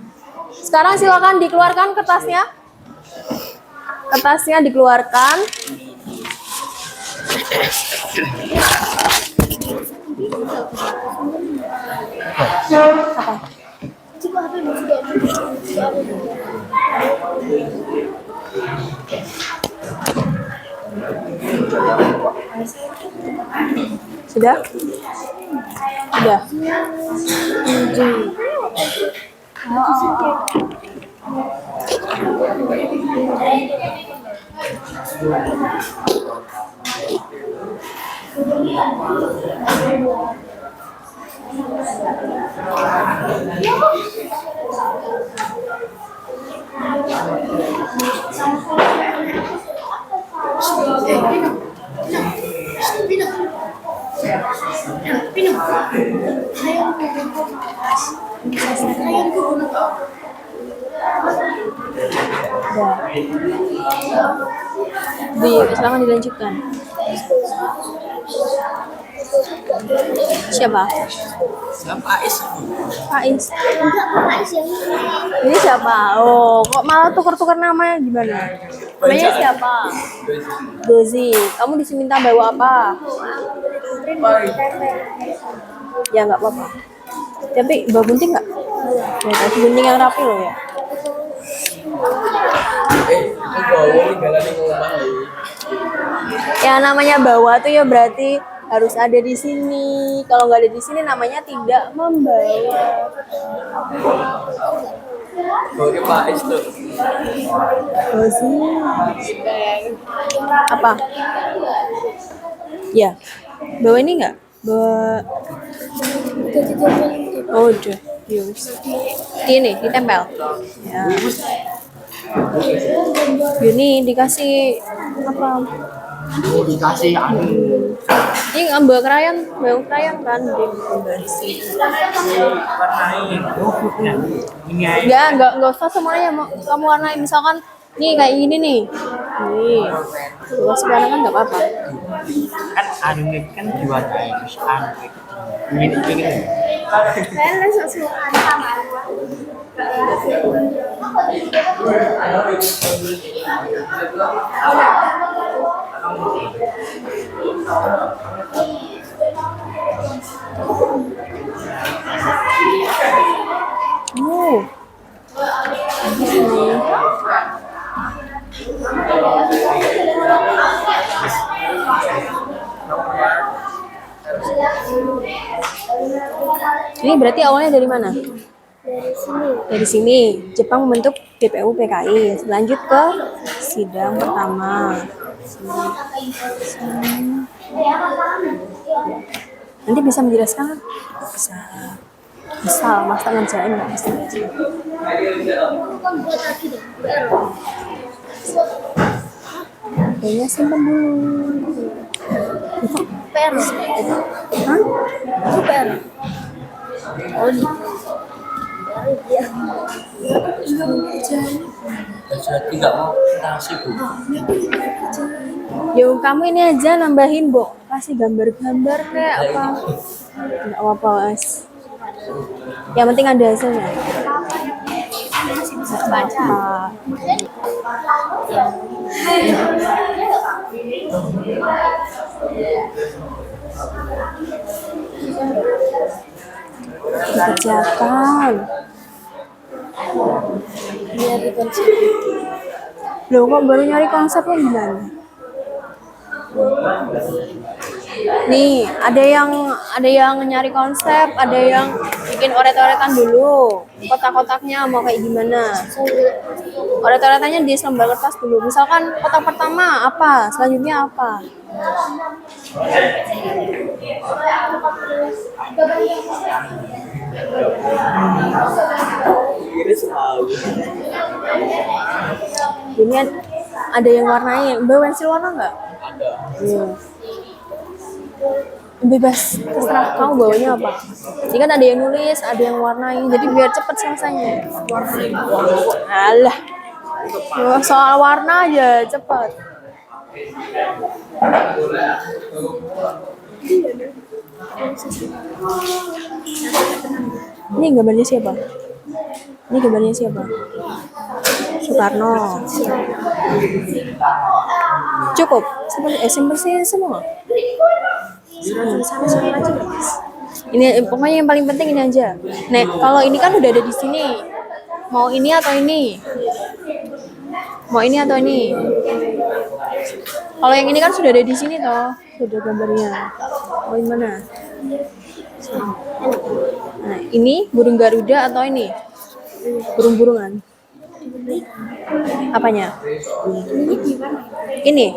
Sekarang silahkan dikeluarkan kertasnya. Kertasnya dikeluarkan. Apa? Sudah? Sudah. Silakan dilanjutkan. Siapa? Faiz. Ini siapa? Oh, kok malah tukar-tukar namanya gimana? Namanya siapa? Dozi. Kamu diminta bawa apa? Ya nggak apa-apa. Tapi bawa gunting nggak? Ya, tapi gunting yang rapi loh ya. Ya namanya bawa tuh ya berarti harus ada di sini. Kalau nggak ada di sini namanya tidak membawa. Apa? Ya, bawa ini nggak? Bawa. Oh udah, use. Ini ditempel. Ya. Ini dikasih apa? Dikasih Ini ngambil krayon kan di sini. Enggak usah semuanya kamu warnain, misalkan nih kayak gini nih. Nih. Kalau sekarang kan enggak apa-apa. kan aneh kan diwarnain terus aneh. Ini. Saya langsung suka sama Ini berarti awalnya dari mana? Dari sini. Jepang membentuk DPU PKI. Lanjut ke sidang pertama. Nanti bisa menjelaskan? Bisa. Misal, Mas tak ngerjain nggak bisa. Kayaknya simpen dulu. PR. Hah? Itu PR. Oh, Ya. Jadi nggak mau presentasi Bu. Yo, kamu ini aja nambahin, Bo. Kasih gambar-gambar kayak apa. Enggak apa-apa, Mas. Yang penting ada hasilnya. Nggak apa-apa. Dikerjakan. Loh, kok baru nyari konsepnya gimana? Nih, ada yang nyari konsep, ada yang bikin oret-oretan dulu. Kotak-kotaknya mau kayak gimana? Oret-oretannya di selembar kertas dulu. Misalkan kotak pertama apa, selanjutnya apa? Ini ada yang warnanya. Mbak pensil warna nggak? Ada. Iya. Bebas, terserah kamu bawanya apa. Ini kan ada yang nulis, ada yang warnain, jadi biar cepet selesainya. Alah, soal warna aja cepet. Ini gambarnya siapa? Ini gambarnya siapa? Soekarno. Cukup? Simpen semua. Ini pokoknya yang paling penting ini aja. Nah, kalau ini kan udah ada di sini. Mau ini atau ini? Mau ini atau ini? Kalau yang ini kan sudah ada di sini toh, sudah gambarnya. Mau yang mana? Nah, ini burung Garuda atau ini? Burung-burungan. Apanya? Ini?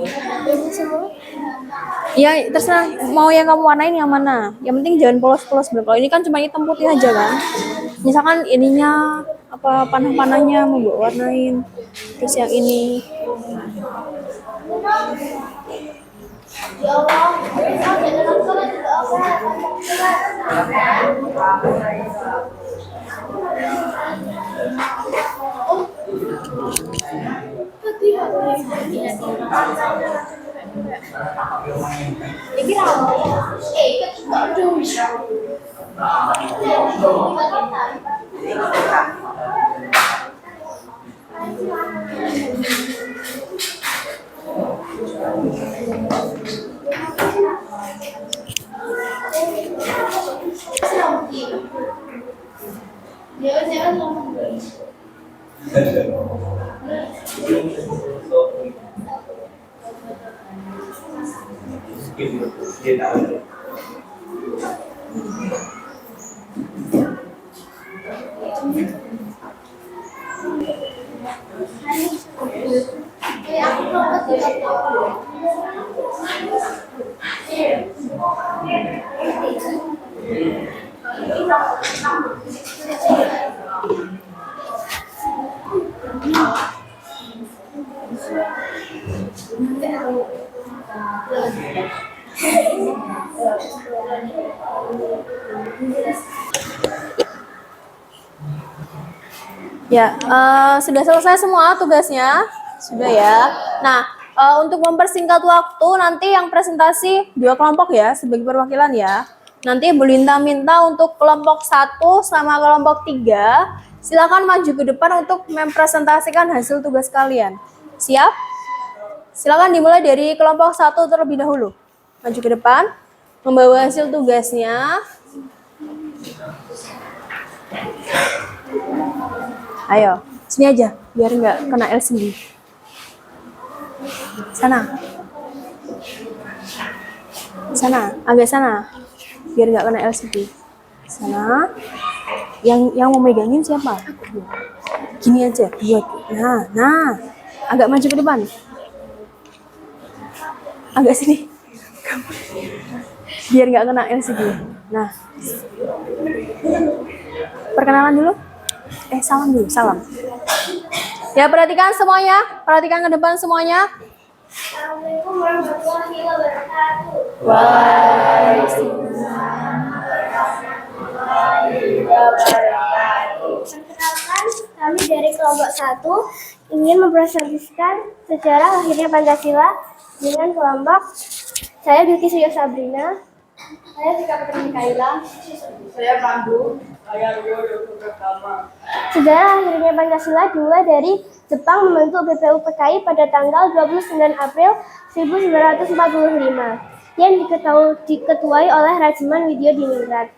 Ya terserah mau yang kamu warnain yang mana. Yang penting jangan polos-polos. Kalau ini kan cuma hitam putih aja kan. Misalkan ininya apa panah-panahnya mau buat warnain. Terus yang ini. Ya, sudah selesai semua tugasnya? Sudah ya. Nah, untuk mempersingkat waktu, nanti yang presentasi 2 kelompok ya, sebagai perwakilan ya. Nanti Bu Linta minta untuk kelompok 1 sama kelompok 3, silakan maju ke depan untuk mempresentasikan hasil tugas kalian. Siap? Silakan dimulai dari kelompok 1 terlebih dahulu. Maju ke depan, membawa hasil tugasnya. Ayo, sini aja, biar nggak kena LCD. Sana. Sana, agak sana. Biar nggak kena LCD. Sana. Yang mau megangin siapa? Gini aja, buat. Nah. Agak maju ke depan. Agak sini. Biar nggak kena LCD. Nah. Perkenalan dulu. Salam dulu, salam. Ya, perhatikan semuanya. Perhatikan ke depan semuanya. Assalamualaikum warahmatullahi wabarakatuh. Waalaikumsalam warahmatullahi wabarakatuh. Perkenalkan, Kami dari kelompok 1 ingin mempresentasikan sejarah lahirnya Pancasila dengan kelompok saya Bilki Suyo Sabrina, saya Tika Putri Mikaela, saya Pandu, saya Rio Yogo Pratama. Sejarah lahirnya Pancasila dimulai dari Jepang membentuk BPUPKI pada tanggal 29 April 1945 yang diketuai oleh Rajiman Widyo Diningrat.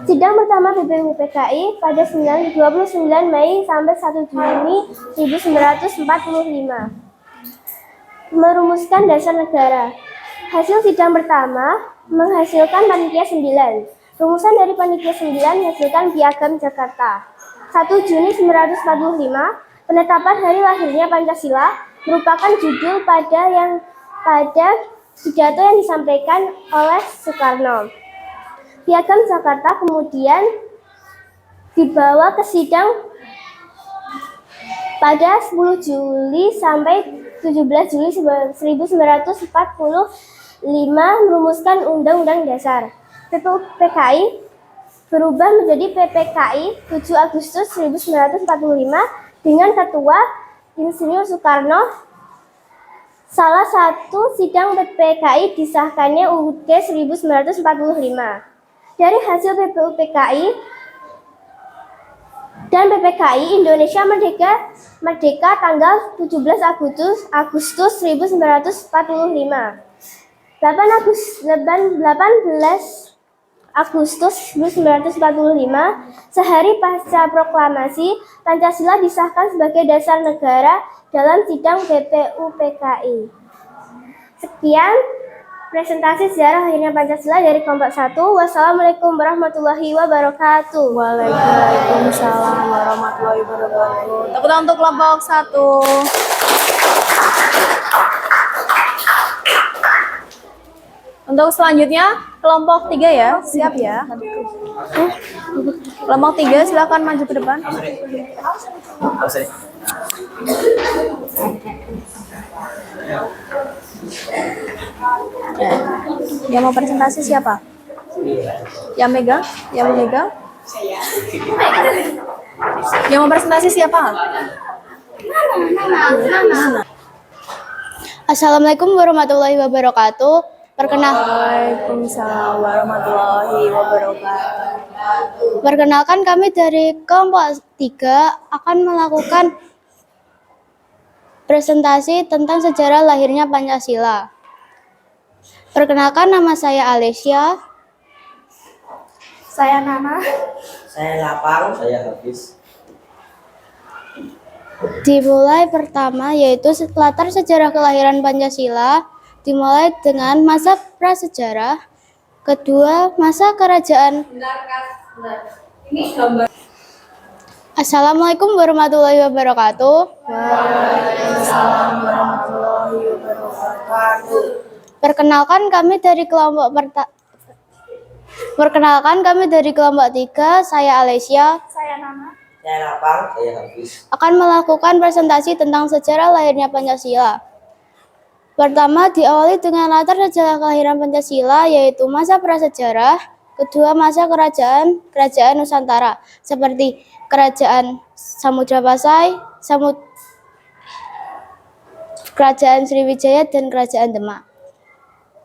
Sidang pertama BPUPKI pada 29 Mei sampai 1 Juni 1945 merumuskan dasar negara. Hasil sidang pertama menghasilkan Panitia 9. Rumusan dari Panitia 9 menghasilkan Piagam Jakarta. 1 Juni 1945, penetapan hari lahirnya Pancasila merupakan judul pada pidato yang disampaikan oleh Soekarno. Piagam Jakarta kemudian dibawa ke sidang pada 10 Juli sampai 17 Juli 1945 merumuskan Undang-Undang Dasar. BPUPKI berubah menjadi PPKI 7 Agustus 1945 dengan Ketua Insinyur Soekarno. Salah satu sidang PPKI disahkannya UUD 1945. Dari hasil BPUPKI dan PPKI, Indonesia merdeka tanggal 17 Agustus 1945. 18 Agustus 1945, sehari pasca proklamasi, Pancasila disahkan sebagai dasar negara dalam sidang BPUPKI. Sekian presentasi sejarah lahirnya Pancasila dari kelompok 1. Wassalamualaikum warahmatullahi wabarakatuh. Waalaikumsalam warahmatullahi wabarakatuh. Tepuk tangan untuk kelompok 1. Untuk selanjutnya kelompok 3 ya, siap ya. Kelompok 3 silakan maju ke depan. Yang mau presentasi siapa? Yang megang? Yang mau megang? Yang mau presentasi siapa? Assalamualaikum warahmatullahi wabarakatuh. Waalaikumsalam warahmatullahi wabarakatuh. Perkenalkan kami dari kelompok 3 akan melakukan presentasi tentang sejarah lahirnya Pancasila. Perkenalkan, nama saya Alesia. Saya Nana. Saya lapang. Saya habis. Dimulai pertama yaitu latar sejarah kelahiran Pancasila, dimulai dengan masa prasejarah. Kedua, masa kerajaan. Assalamualaikum warahmatullahi wabarakatuh. Waalaikumsalam warahmatullahi wabarakatuh. Perkenalkan kami dari kelompok 3, saya Alesia. Saya Nana. Saya lapang. Saya habis. Akan melakukan presentasi tentang sejarah lahirnya Pancasila. Pertama, diawali dengan latar sejarah kelahiran Pancasila, yaitu masa prasejarah. Kedua, masa kerajaan Nusantara, seperti Kerajaan Samudra Pasai, Kerajaan Sriwijaya, dan Kerajaan Demak.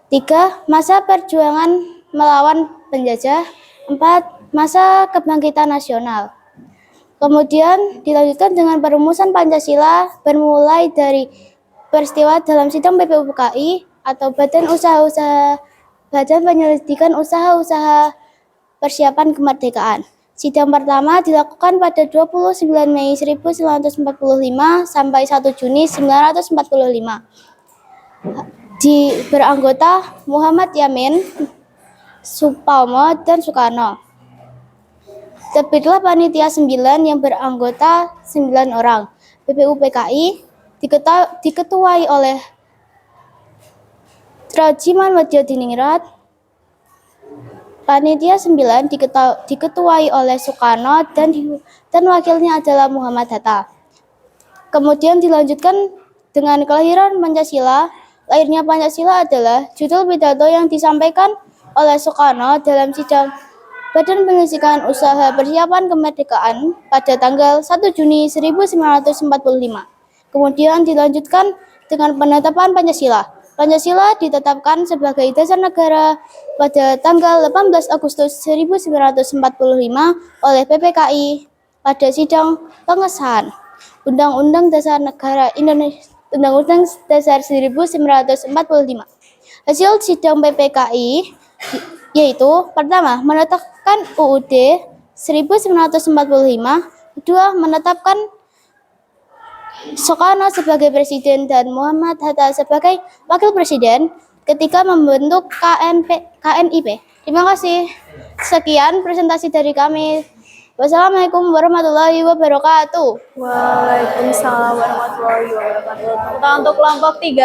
3. Masa perjuangan melawan penjajah. 4. Masa kebangkitan nasional. Kemudian dilanjutkan dengan perumusan Pancasila, bermulai dari peristiwa dalam sidang BPUPKI atau Badan Penyelidikan Usaha-Usaha Persiapan Kemerdekaan. Sidang pertama dilakukan pada 29 Mei 1945 sampai 1 Juni 1945. Beranggota Muhammad Yamin, Supomo, dan Soekarno. Terbitlah Panitia 9 yang beranggota 9 orang. BPUPKI diketuai oleh Rajiman Widyo Diningrat. Panitia 9 diketuai oleh Soekarno dan wakilnya adalah Muhammad Hatta. Kemudian dilanjutkan dengan kelahiran Pancasila. Lahirnya Pancasila adalah judul pidato yang disampaikan oleh Soekarno dalam sidang Badan Penelitian Usaha Persiapan Kemerdekaan pada tanggal 1 Juni 1945. Kemudian dilanjutkan dengan penetapan Pancasila. Pancasila ditetapkan sebagai dasar negara pada tanggal 18 Agustus 1945 oleh PPKI pada sidang pengesahan Undang-Undang Dasar Negara Indonesia Undang-Undang Dasar 1945. Hasil sidang PPKI yaitu pertama menetapkan UUD 1945, kedua menetapkan Soekarno sebagai presiden dan Muhammad Hatta sebagai wakil presiden, ketiga membentuk KNIP. Terima kasih. Sekian presentasi dari kami. Wassalamualaikum warahmatullahi wabarakatuh. Waalaikumsalam warahmatullahi wabarakatuh. Tepuk tangan untuk kelompok 3.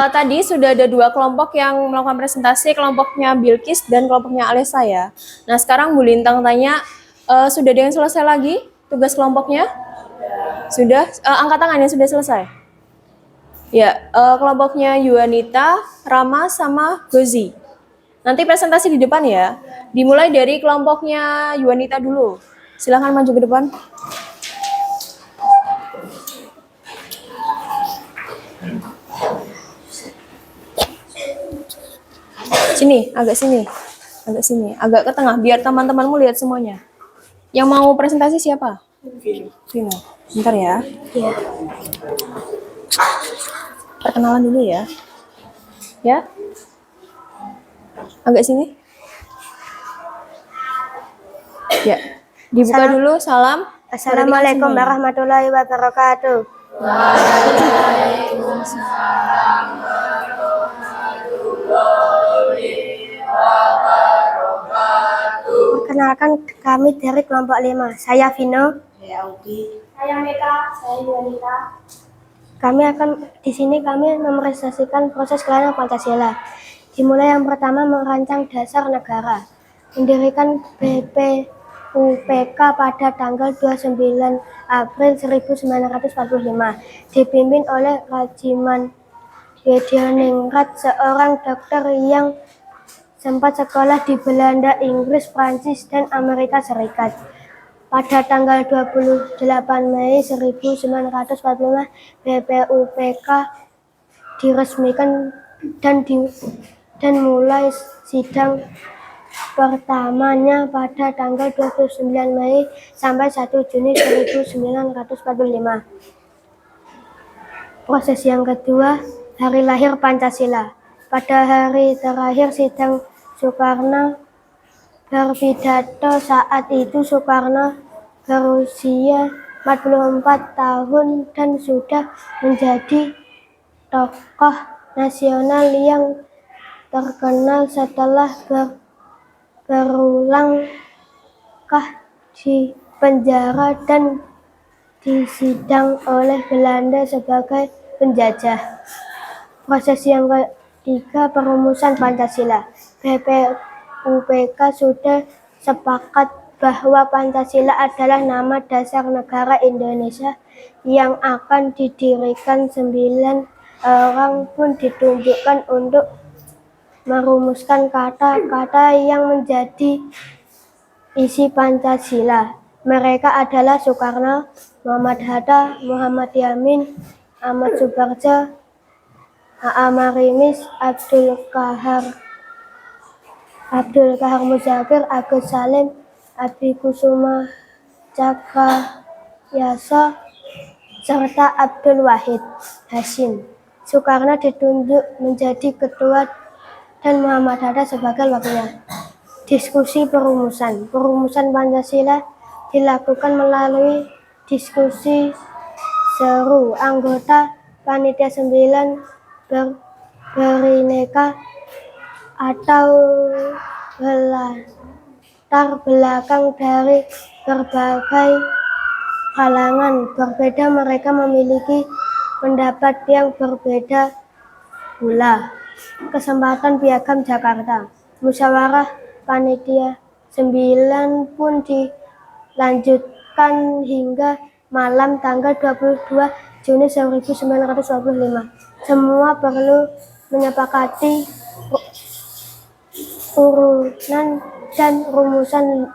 Tadi sudah ada 2 kelompok yang melakukan presentasi, kelompoknya Bilkis dan kelompoknya Alesa ya. Nah sekarang Bu Lintang tanya, sudah ada yang selesai lagi tugas kelompoknya? Sudah? Angkat tangan yang sudah selesai. Ya, kelompoknya Yuanita, Rama, sama Gozi. Nanti presentasi di depan ya. Dimulai dari kelompoknya Yuanita dulu. Silahkan maju ke depan. Sini, agak sini, agak ke tengah, biar teman-temanmu lihat semuanya. Yang mau presentasi siapa? Vino. Bentar ya. Iya. Perkenalan dulu ya. Ya. Agak sini. Ya. Dibuka dulu, salam. Assalamualaikum warahmatullahi wabarakatuh. Perkenalkan, kami dari kelompok 5. Saya Vino. Saya Audi. Saya Meka. Saya Yuanita. Di sini kami merepresentasikan proses kelahiran Pancasila. Dimulai yang pertama merancang dasar negara. Mendirikan BPUPK pada tanggal 29 April 1945. Dipimpin oleh Rajiman Wedioningrat, seorang dokter yang sempat sekolah di Belanda, Inggris, Prancis, dan Amerika Serikat. Pada tanggal 28 Mei 1945, BPUPK diresmikan dan mulai sidang pertamanya pada tanggal 29 Mei sampai 1 Juni 1945. Proses yang kedua, hari lahir Pancasila. Pada hari terakhir sidang, Soekarno berpidato. Saat itu Soekarno berusia 44 tahun dan sudah menjadi tokoh nasional yang terkenal setelah berulang di penjara dan disidang oleh Belanda sebagai penjajah. Proses yang ketiga, perumusan Pancasila. BPUPK sudah sepakat bahwa Pancasila adalah nama dasar negara Indonesia yang akan didirikan. 9 orang pun ditunjukkan untuk merumuskan kata-kata yang menjadi isi Pancasila. Mereka adalah Soekarno, Muhammad Hatta, Muhammad Yamin, Ahmad Subarjo, A.A. Marimis, Abdul Kahar Muzakir, Agus Salim, Abi Kusuma Cakrayasa, serta Abdul Wahid Hasyim. Soekarno ditunjuk menjadi ketua dan Muhammad Hatta sebagai wakilnya. Diskusi perumusan Pancasila dilakukan melalui diskusi seru. Anggota Panitia 9 berineka atau berlatar belakang dari berbagai kalangan berbeda. Mereka memiliki pendapat yang berbeda pula. Kesempatan Piagam Jakarta. Musyawarah Panitia 9 pun lanjutkan hingga malam tanggal 22 Juni 1945. Semua perlu menyepakati urunan dan rumusan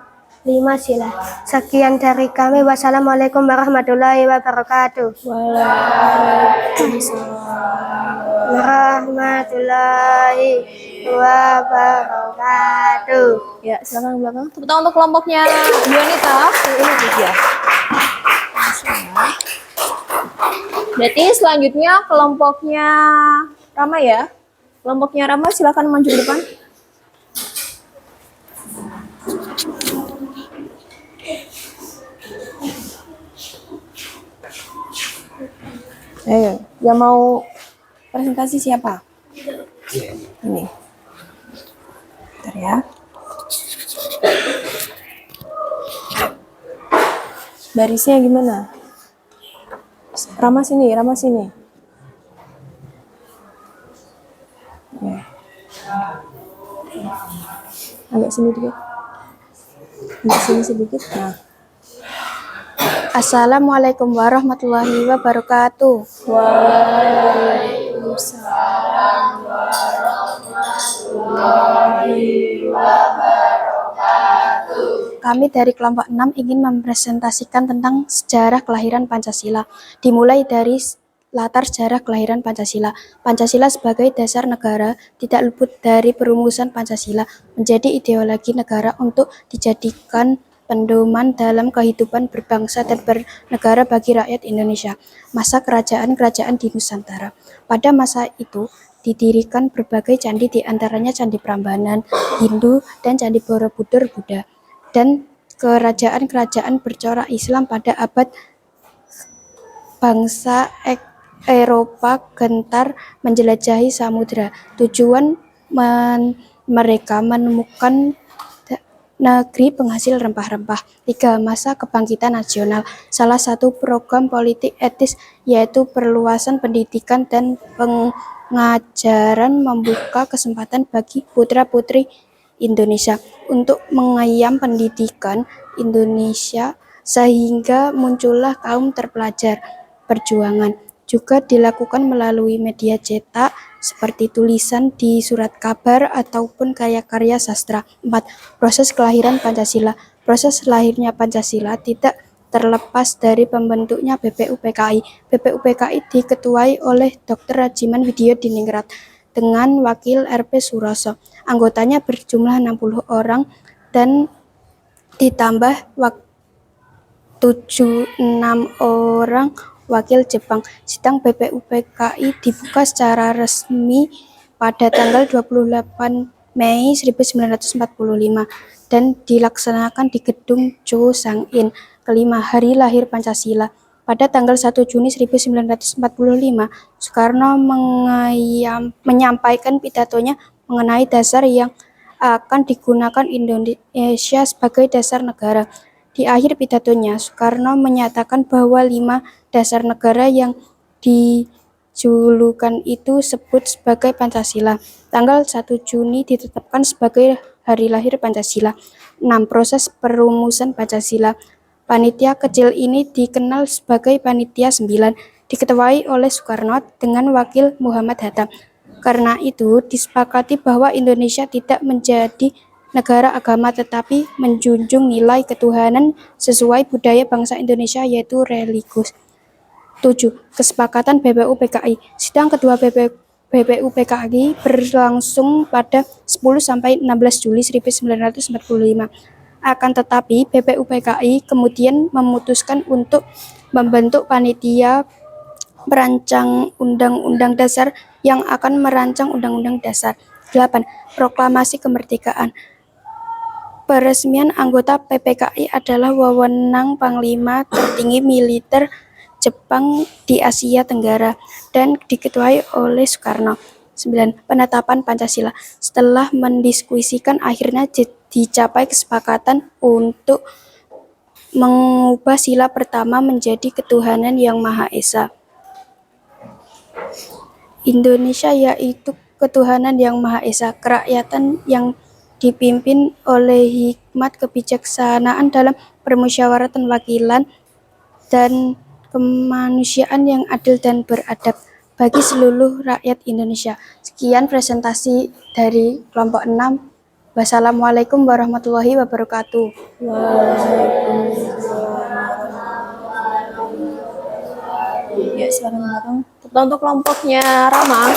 5 sila. Sekian dari kami. Wassalamualaikum warahmatullahi wabarakatuh. Warahmatullahi wabarakatuh. Ya, silakan ke belakang. Tepuk tangan untuk kelompoknya Yunita. Ini dia. Berarti selanjutnya kelompoknya Rama ya. Kelompoknya Rama silakan maju ke depan. Ayo, yang mau presentasi siapa? Ini. Bentar ya. Barisnya gimana? Rama sini, Rama sini. Ya. Agak sini dikit. Agak sini sedikit. Nah. Assalamualaikum warahmatullahi wabarakatuh. Kami dari kelompok 6 ingin mempresentasikan tentang sejarah kelahiran Pancasila. Dimulai dari latar sejarah kelahiran Pancasila. Pancasila sebagai dasar negara tidak luput dari perumusan Pancasila menjadi ideologi negara untuk dijadikan pedoman dalam kehidupan berbangsa dan bernegara bagi rakyat Indonesia. Masa kerajaan-kerajaan di Nusantara. Pada masa itu didirikan berbagai candi, di antaranya Candi Prambanan Hindu dan Candi Borobudur Buddha. Dan kerajaan-kerajaan bercorak Islam pada abad bangsa Eropa gentar menjelajahi samudra. Tujuan mereka menemukan negeri penghasil rempah-rempah. 3. Masa kebangkitan nasional. Salah satu program politik etis yaitu perluasan pendidikan dan pengajaran membuka kesempatan bagi putra-putri Indonesia untuk mengenyam pendidikan Indonesia sehingga muncullah kaum terpelajar. Perjuangan juga dilakukan melalui media cetak seperti tulisan di surat kabar ataupun karya-karya sastra. 4. Proses kelahiran Pancasila. Proses lahirnya Pancasila tidak terlepas dari pembentuknya BPUPKI. BPUPKI diketuai oleh Dr. Rajiman Widyodiningrat dengan wakil RP Suroso. Anggotanya berjumlah 60 orang dan ditambah 76 orang wakil Jepang. Sidang BPUPKI dibuka secara resmi pada tanggal 28 Mei 1945 dan dilaksanakan di Gedung Cho Sang-in. Kelima, hari lahir Pancasila. Pada tanggal 1 Juni 1945, Soekarno menyampaikan pidatonya mengenai dasar yang akan digunakan Indonesia sebagai dasar negara. Di akhir pidatonya, Soekarno menyatakan bahwa 5 dasar negara yang dijulukan itu sebut sebagai Pancasila. Tanggal 1 Juni ditetapkan sebagai hari lahir Pancasila. 6. Proses perumusan Pancasila. Panitia kecil ini dikenal sebagai Panitia 9, diketuai oleh Soekarno dengan wakil Muhammad Hatta. Karena itu, disepakati bahwa Indonesia tidak menjadi negara agama tetapi menjunjung nilai ketuhanan sesuai budaya bangsa Indonesia yaitu religius. 7. Kesepakatan BPUPKI. Sidang kedua BPUPKI berlangsung pada 10-16 Juli 1945. Akan tetapi, BPUPKI kemudian memutuskan untuk membentuk panitia perancang Undang-Undang Dasar yang akan merancang Undang-Undang Dasar. 8. Proklamasi Kemerdekaan. Peresmian anggota PPKI adalah wewenang Panglima tertinggi militer Jepang di Asia Tenggara dan diketuai oleh Soekarno. 9. Penetapan Pancasila. Setelah mendiskusikan, akhirnya dicapai kesepakatan untuk mengubah sila pertama menjadi ketuhanan yang Maha Esa. Indonesia yaitu ketuhanan yang Maha Esa, kerakyatan yang dipimpin oleh hikmat kebijaksanaan dalam permusyawaratan wakilan, dan kemanusiaan yang adil dan beradab bagi seluruh rakyat Indonesia. Sekian presentasi dari kelompok 6. Wassalamualaikum warahmatullahi wabarakatuh. Ya, silakan belakang. Untuk kelompoknya Rama.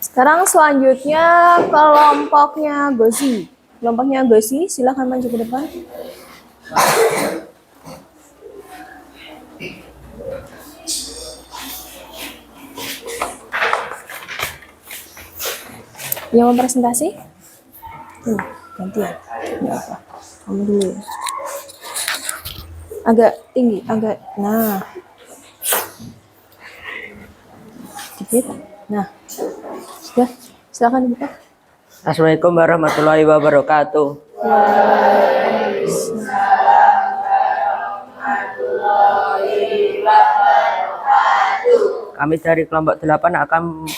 Sekarang selanjutnya kelompoknya Gosi. Kelompoknya Gosi, silakan maju ke depan. Yang mau presentasi? Gantian. Nggak apa. Kamu dulu ya. Agak tinggi, agak. Nah. Dikit. Nah. Sudah. Silakan dibuka. Assalamualaikum warahmatullahi wabarakatuh. Kami dari kelompok 8 akan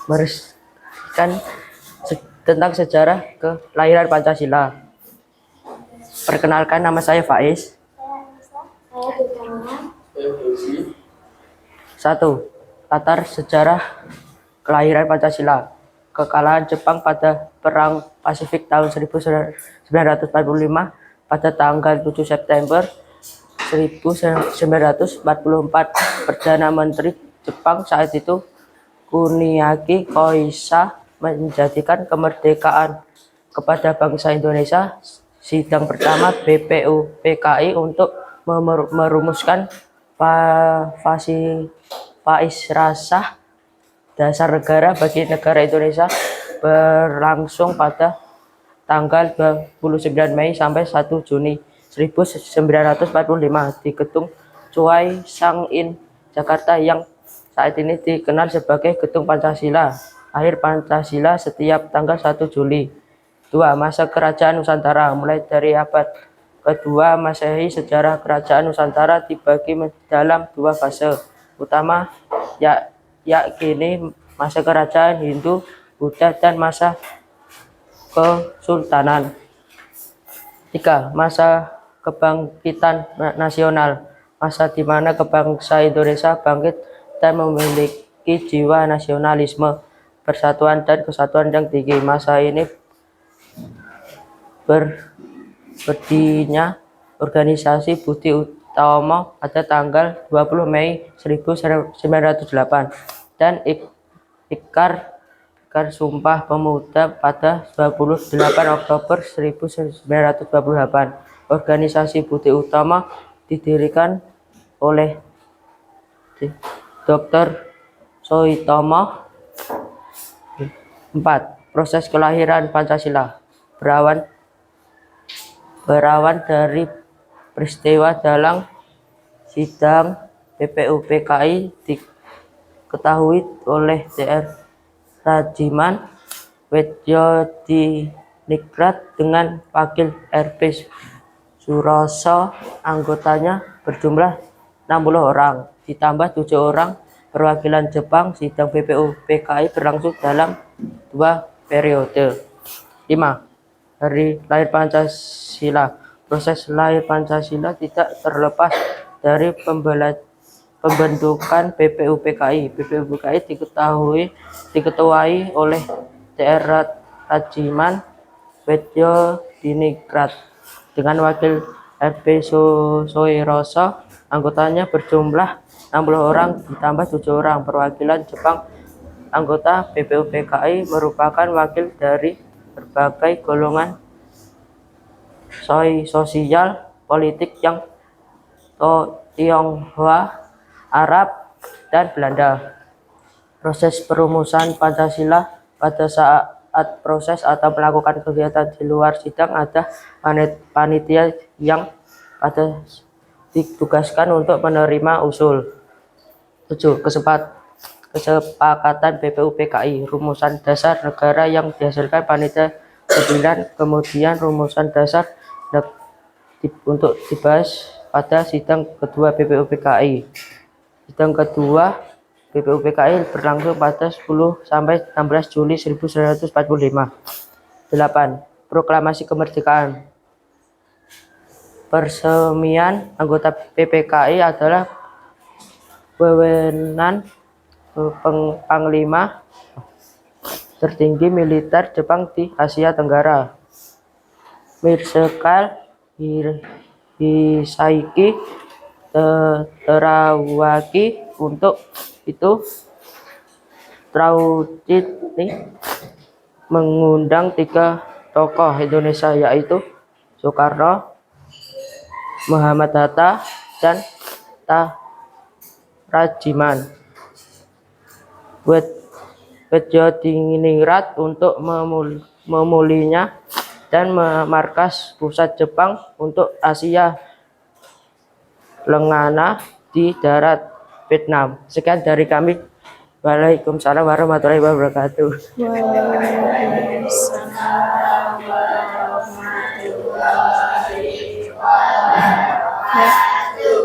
meresmikan tentang sejarah kelahiran Pancasila. Perkenalkan, nama saya Faiz. Satu, latar sejarah kelahiran Pancasila. Kekalahan Jepang pada Perang Pasifik tahun 1945 pada tanggal 7 September 1944. Perdana Menteri Jepang saat itu, Kuniaki Koizumi, menjadikan kemerdekaan kepada bangsa Indonesia. Sidang pertama BPUPKI untuk merumuskan Faisrasah Dasar Negara bagi negara Indonesia berlangsung pada tanggal 29 Mei sampai 1 Juni 1945 di Gedung Chuai Sang-in, Jakarta, yang saat ini dikenal sebagai Gedung Pancasila. Akhir Pancasila setiap tanggal 1 Juli. 2. Masa Kerajaan Nusantara. Mulai dari abad kedua Masehi, sejarah Kerajaan Nusantara dibagi dalam 2 fase utama, yakni masa kerajaan Hindu Buddha dan masa kesultanan. 3. Masa kebangkitan nasional. Masa di mana bangsa Indonesia bangkit dan memiliki jiwa nasionalisme, persatuan dan kesatuan yang tinggi. Masa ini berdirinya organisasi Budi Utomo pada tanggal 20 Mei 1908 dan Ikrar Sumpah Pemuda pada 28 Oktober 1928. Organisasi Budi Utomo didirikan oleh Dr. Soetomo. 4. Proses kelahiran Pancasila berawal dari peristiwa dalam sidang BPUPKI diketahui oleh Dr. Rajiman Wedjodiningrat dengan wakil RP Suroso. Anggotanya berjumlah 60 orang, ditambah 7 orang perwakilan Jepang. Sidang BPUPKI berlangsung dalam 2 periode. 5. Hari lahir Pancasila. Proses lahir Pancasila tidak terlepas dari pembentukan BPUPKI. BPUPKI diketuai oleh Dr. Rajiman Wedjodiningrat dengan wakil RP Suroso. Anggotanya berjumlah 60 orang, ditambah 7 orang perwakilan Jepang. Anggota BPUPKI merupakan wakil dari berbagai golongan sosial politik yang Tionghoa, Arab, dan Belanda. Proses perumusan Pancasila. Pada saat proses atau melakukan kegiatan di luar sidang, ada panitia yang ditugaskan untuk menerima usul. 7. Kesepakatan BPUPKI. Rumusan dasar negara yang dihasilkan panitia 9. Kemudian rumusan dasar untuk dibahas pada sidang kedua BPUPKI. Sidang kedua BPUPKI berlangsung pada 10 sampai 16 Juli 1945. 8. Proklamasi Kemerdekaan. Peresmian anggota PPKI adalah wewenang Panglima tertinggi militer Jepang di Asia Tenggara, Marshal Hisaiki Terawaki. Untuk itu Trauciti mengundang 3 tokoh Indonesia, yaitu Soekarno, Muhammad Hatta, dan Rajiman Wedjodiningrat untuk memulinya dan memarkas pusat Jepang untuk Asia Lenggana di darat Vietnam. Sekian dari kami. Waalaikumsalam warahmatullahi wabarakatuh.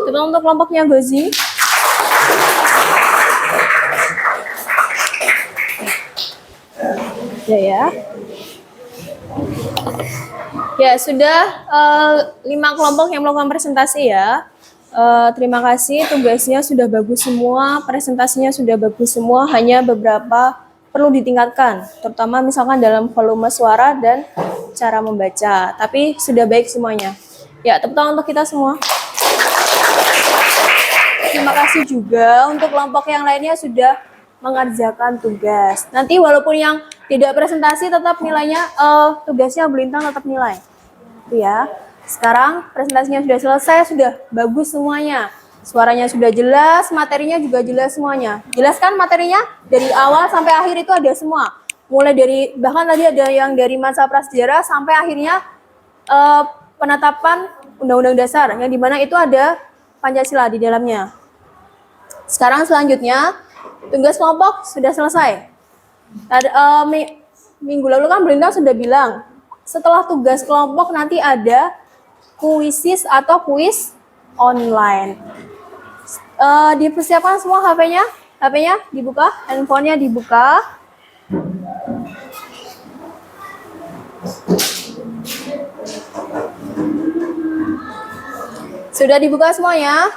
Kita untuk kelompoknya Gozi. Ya. Ya, sudah 5 kelompok yang melakukan presentasi ya. Terima kasih, tugasnya sudah bagus semua, presentasinya sudah bagus semua, hanya beberapa perlu ditingkatkan, terutama misalkan dalam volume suara dan cara membaca. Tapi sudah baik semuanya. Ya, tepuk tangan untuk kita semua. Terima kasih juga untuk kelompok yang lainnya sudah mengerjakan tugas. Nanti walaupun yang tidak presentasi tetap nilainya, tugasnya belintang tetap nilai. Itu ya. Sekarang presentasinya sudah selesai, sudah bagus semuanya. Suaranya sudah jelas, materinya juga jelas semuanya. Jelaskan materinya dari awal sampai akhir itu ada semua. Mulai dari, bahkan tadi ada yang dari masa prasejarah sampai akhirnya penetapan Undang-Undang Dasar, yang dimana itu ada Pancasila di dalamnya. Sekarang selanjutnya, tugas kelompok sudah selesai. Minggu lalu kan Belinda sudah bilang, setelah tugas kelompok nanti ada kuisis atau kuis online. Dipersiapkan semua HP-nya dibuka, handphonenya dibuka. Sudah dibuka semuanya?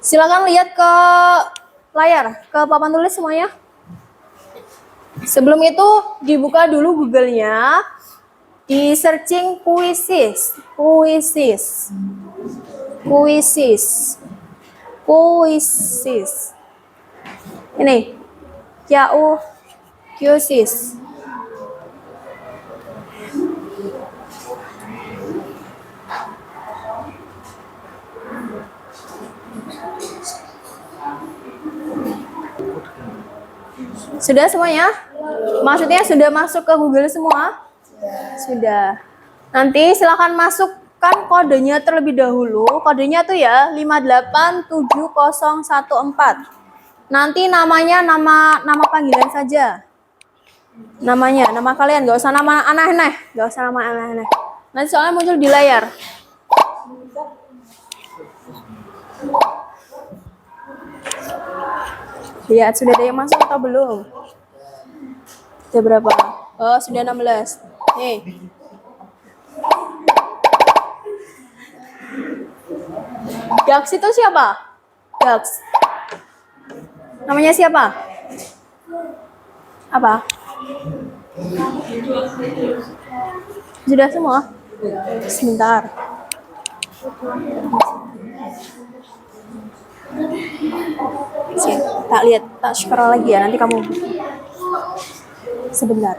Silakan lihat ke layar, ke papan tulis semuanya. Sebelum itu dibuka dulu Google-nya. Di searching kuisis. Ini, Yahoo kuisis. Sudah semuanya? Maksudnya sudah masuk ke Google semua? Sudah. Nanti silakan masukkan kodenya terlebih dahulu. Kodenya tuh ya 587014. Nanti namanya nama panggilan saja. Namanya, nama kalian, nggak usah nama aneh-aneh, nggak usah nama aneh-aneh. Nanti soalnya muncul di layar. Lihat sudah ada yang masuk atau belum? Sudah berapa? Oh, sudah 16. Nih. Dax itu siapa? Dax. Namanya siapa? Apa? Sudah semua? Sebentar. Tak lihat, tak scroll lagi ya, nanti kamu. Sebentar.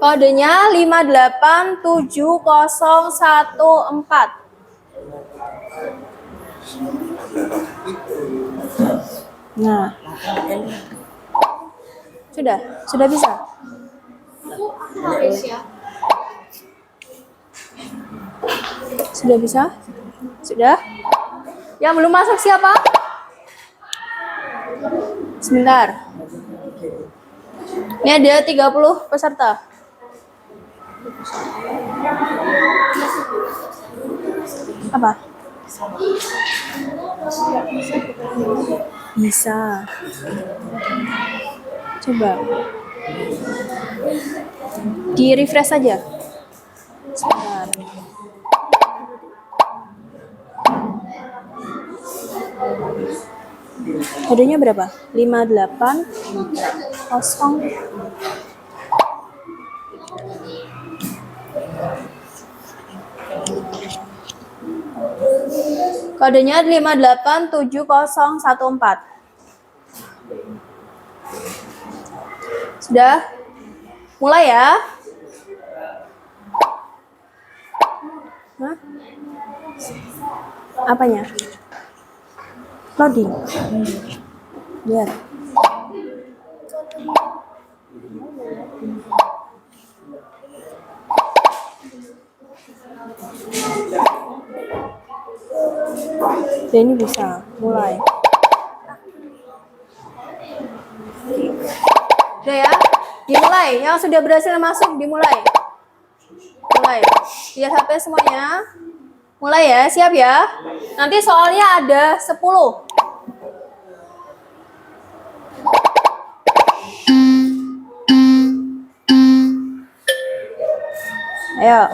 Kodenya 587014. Nah. Sudah bisa. Sudah bisa? Sudah? Yang belum masuk siapa? Sebentar. Ini ada 30 peserta. Apa? Bisa. Coba. Di refresh saja. Sebentar. Kodenya berapa? 58 Kodenya 587014. Sudah? Mulai ya. Hah? Apanya? Loading. Biar. Ya, ini bisa. Mulai. Udah ya? Dimulai. Yang sudah berhasil masuk, dimulai. Mulai. Lihat HP semuanya. Mulai ya, siap ya? Nanti soalnya ada 10. Ayo.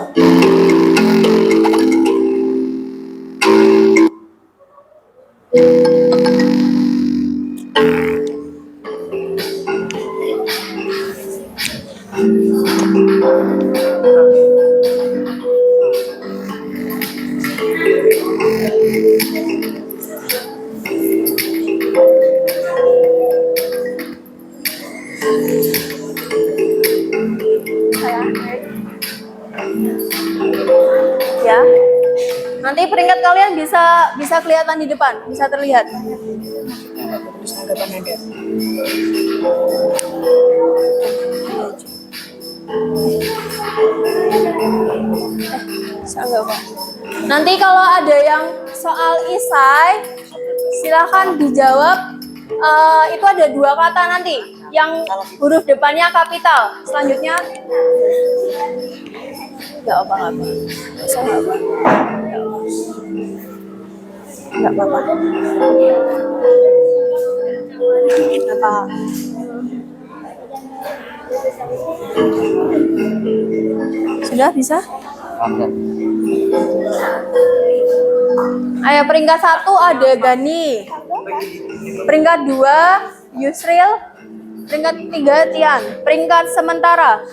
Ya. Nanti peringkat kalian bisa kelihatan di depan, bisa terlihat. Nanti kalau ada yang soal isai, silahkan dijawab. Itu ada 2 kata nanti, yang huruf depannya kapital. Selanjutnya nggak apa-apa. Nggak apa-apa. Apa? Sudah bisa? Ayo, peringkat 1 ada Gani. Peringkat 2 Yusril. Peringkat 3 Tian. Peringkat sementara.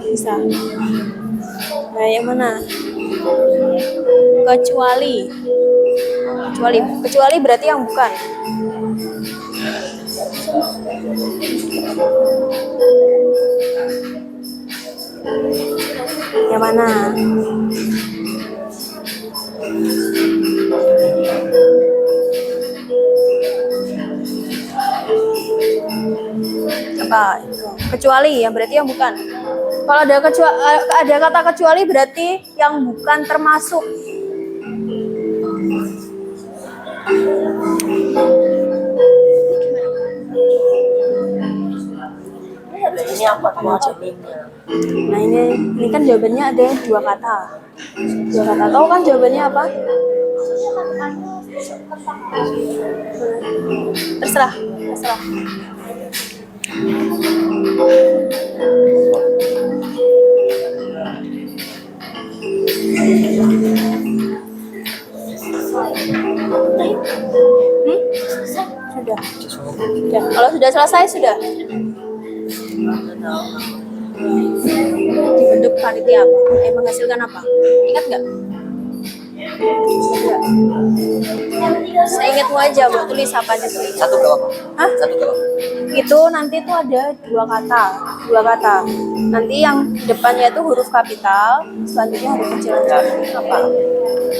Bisa. Nah, yang mana? Kecuali berarti yang bukan. Yang mana? Apa? Kecuali, yang berarti yang bukan. Kalau ada kata kecuali berarti yang bukan termasuk. Ini apa jawabannya? Nah, ini kan jawabannya ada 2 kata. 2 kata. Tahu kan jawabannya apa? Terserah. Sudah. Kalau sudah selesai, sudah. Dibentuk panitia apa? Menghasilkan apa? Ingat nggak? Saya ingatmu aja, buat tulis apa aja tulis. Satu berapa? Hah? Satu berapa? Itu nanti tuh ada 2 kata. Nanti yang depannya itu huruf kapital, selanjutnya huruf kecil. Apa?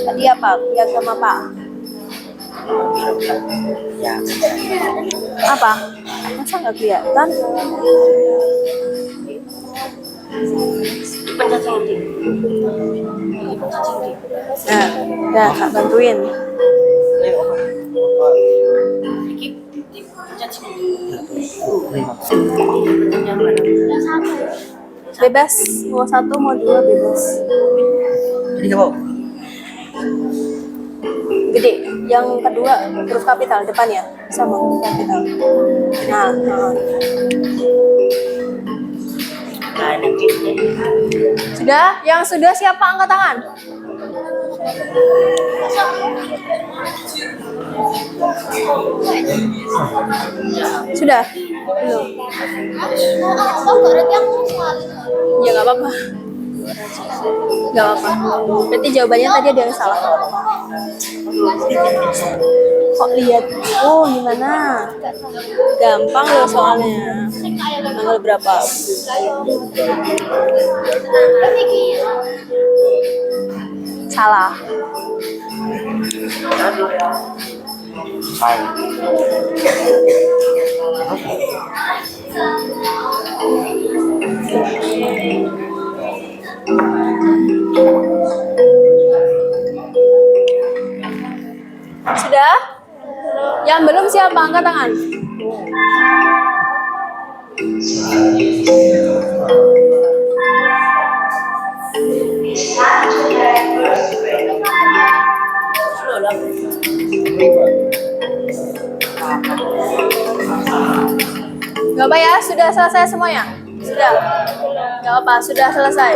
Tadi apa? Piagam apa? Ya. Apa? Masa nggak kelihatan? Nah, udah Kak bantuin. Bebas, mau 1 mau 2 bebas. Gede, yang kedua huruf kapital depannya sama huruf kapital. Nah. Sudah? Yang sudah siapa angkat tangan? Sudah? Belum. Ya nggak apa-apa. Nggak apa-apa. Berarti jawabannya tadi ada yang salah. Kok lihat? Oh, gimana? Gampang loh soalnya. Tanggal berapa? Salah. Sudah? Yang belum siapa angkat tangan? Gak apa ya? Sudah selesai semuanya? Sudah? Gak apa, sudah selesai.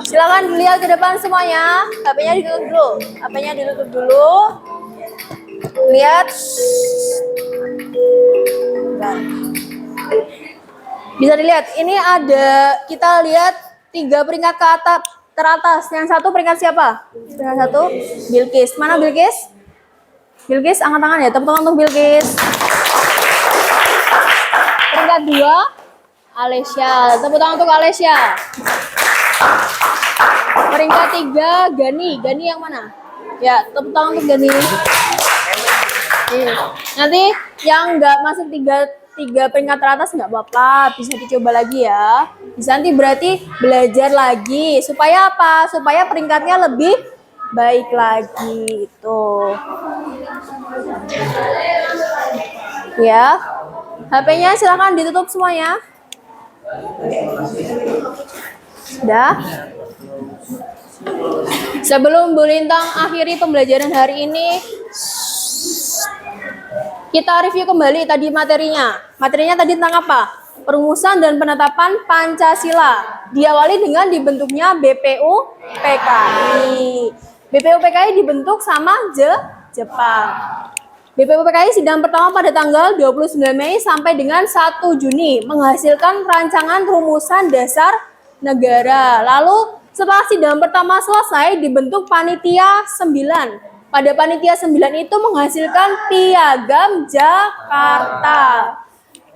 Silakan dilihat ke depan semuanya. HP-nya ditutup dulu. HP-nya ditutup dulu. Lihat. Bisa dilihat. Ini ada, kita lihat 3 peringkat ke atas, teratas. Yang satu peringkat siapa? Peringkat 1, Bilqis. Mana Bilqis? Bilqis, angkat tangan ya. Tepuk tangan untuk Bilqis. Peringkat 2, Alesya. Tepuk tangan untuk Alesya. Peringkat 3, Gani. Gani yang mana? Ya, tepuk tangan untuk Gani. Nanti yang nggak masuk 3 peringkat teratas nggak apa-apa, bisa dicoba lagi ya. Bisa nanti berarti belajar lagi. Supaya apa? Supaya peringkatnya lebih baik lagi. Itu. Ya. HP-nya silakan ditutup semuanya. Sudah? Sebelum Bu Lintang akhiri pembelajaran hari ini, kita review kembali tadi materinya. Materinya tadi tentang apa? Perumusan dan penetapan Pancasila. Diawali dengan dibentuknya BPUPKI. BPUPKI dibentuk sama Jepang. BPUPKI sidang pertama pada tanggal 29 Mei sampai dengan 1 Juni menghasilkan rancangan rumusan dasar negara. Lalu setelah sidang pertama selesai dibentuk panitia 9. Pada panitia 9 itu menghasilkan Piagam Jakarta.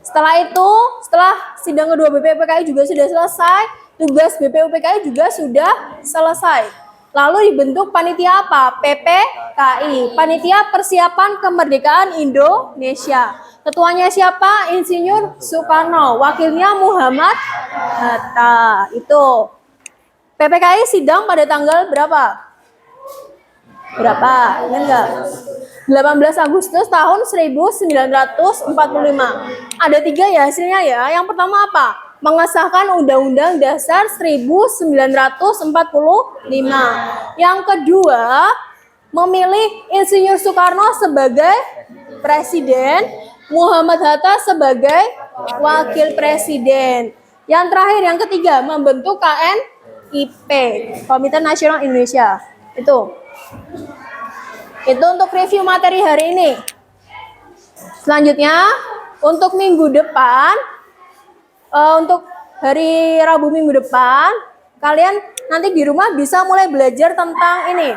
Setelah itu, setelah sidang kedua BPUPKI juga sudah selesai, tugas BPUPKI juga sudah selesai. Lalu dibentuk panitia apa? PPKI, Panitia Persiapan Kemerdekaan Indonesia. Ketuanya siapa? Insinyur Soekarno. Wakilnya Muhammad Hatta. Itu. PPKI sidang pada tanggal berapa? Berapa? Ingat nggak? 18 Agustus tahun 1945. Ada 3 ya hasilnya ya. Yang pertama apa? Mengesahkan Undang-Undang Dasar 1945. Yang kedua, memilih Insinyur Soekarno sebagai presiden, Muhammad Hatta sebagai wakil presiden. Yang terakhir, yang ketiga, membentuk KNIP, Komite Nasional Indonesia. Itu untuk review materi hari ini. Selanjutnya, untuk minggu depan, untuk hari Rabu minggu depan, kalian nanti di rumah bisa mulai belajar tentang ini,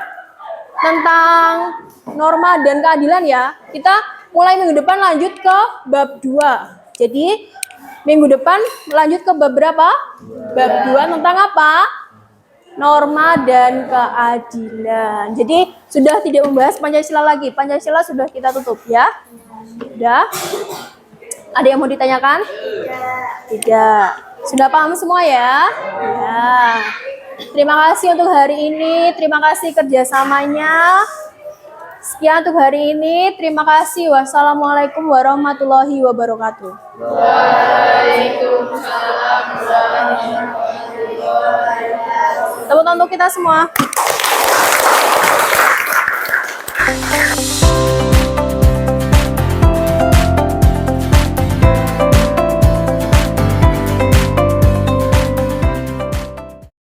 tentang norma dan keadilan ya. Kita mulai minggu depan lanjut ke bab 2. Jadi minggu depan lanjut ke bab berapa? Bab 2 tentang apa? Norma dan keadilan. Jadi sudah tidak membahas Pancasila lagi. Pancasila sudah kita tutup ya. Sudah. Ada yang mau ditanyakan? Tidak. Sudah paham semua ya? Ya. Terima kasih untuk hari ini. Terima kasih kerjasamanya. Sekian untuk hari ini. Terima kasih. Wassalamualaikum warahmatullahi wabarakatuh. Waalaikumsalam warahmatullahi wabarakatuh. Tepuk tangan untuk kita semua.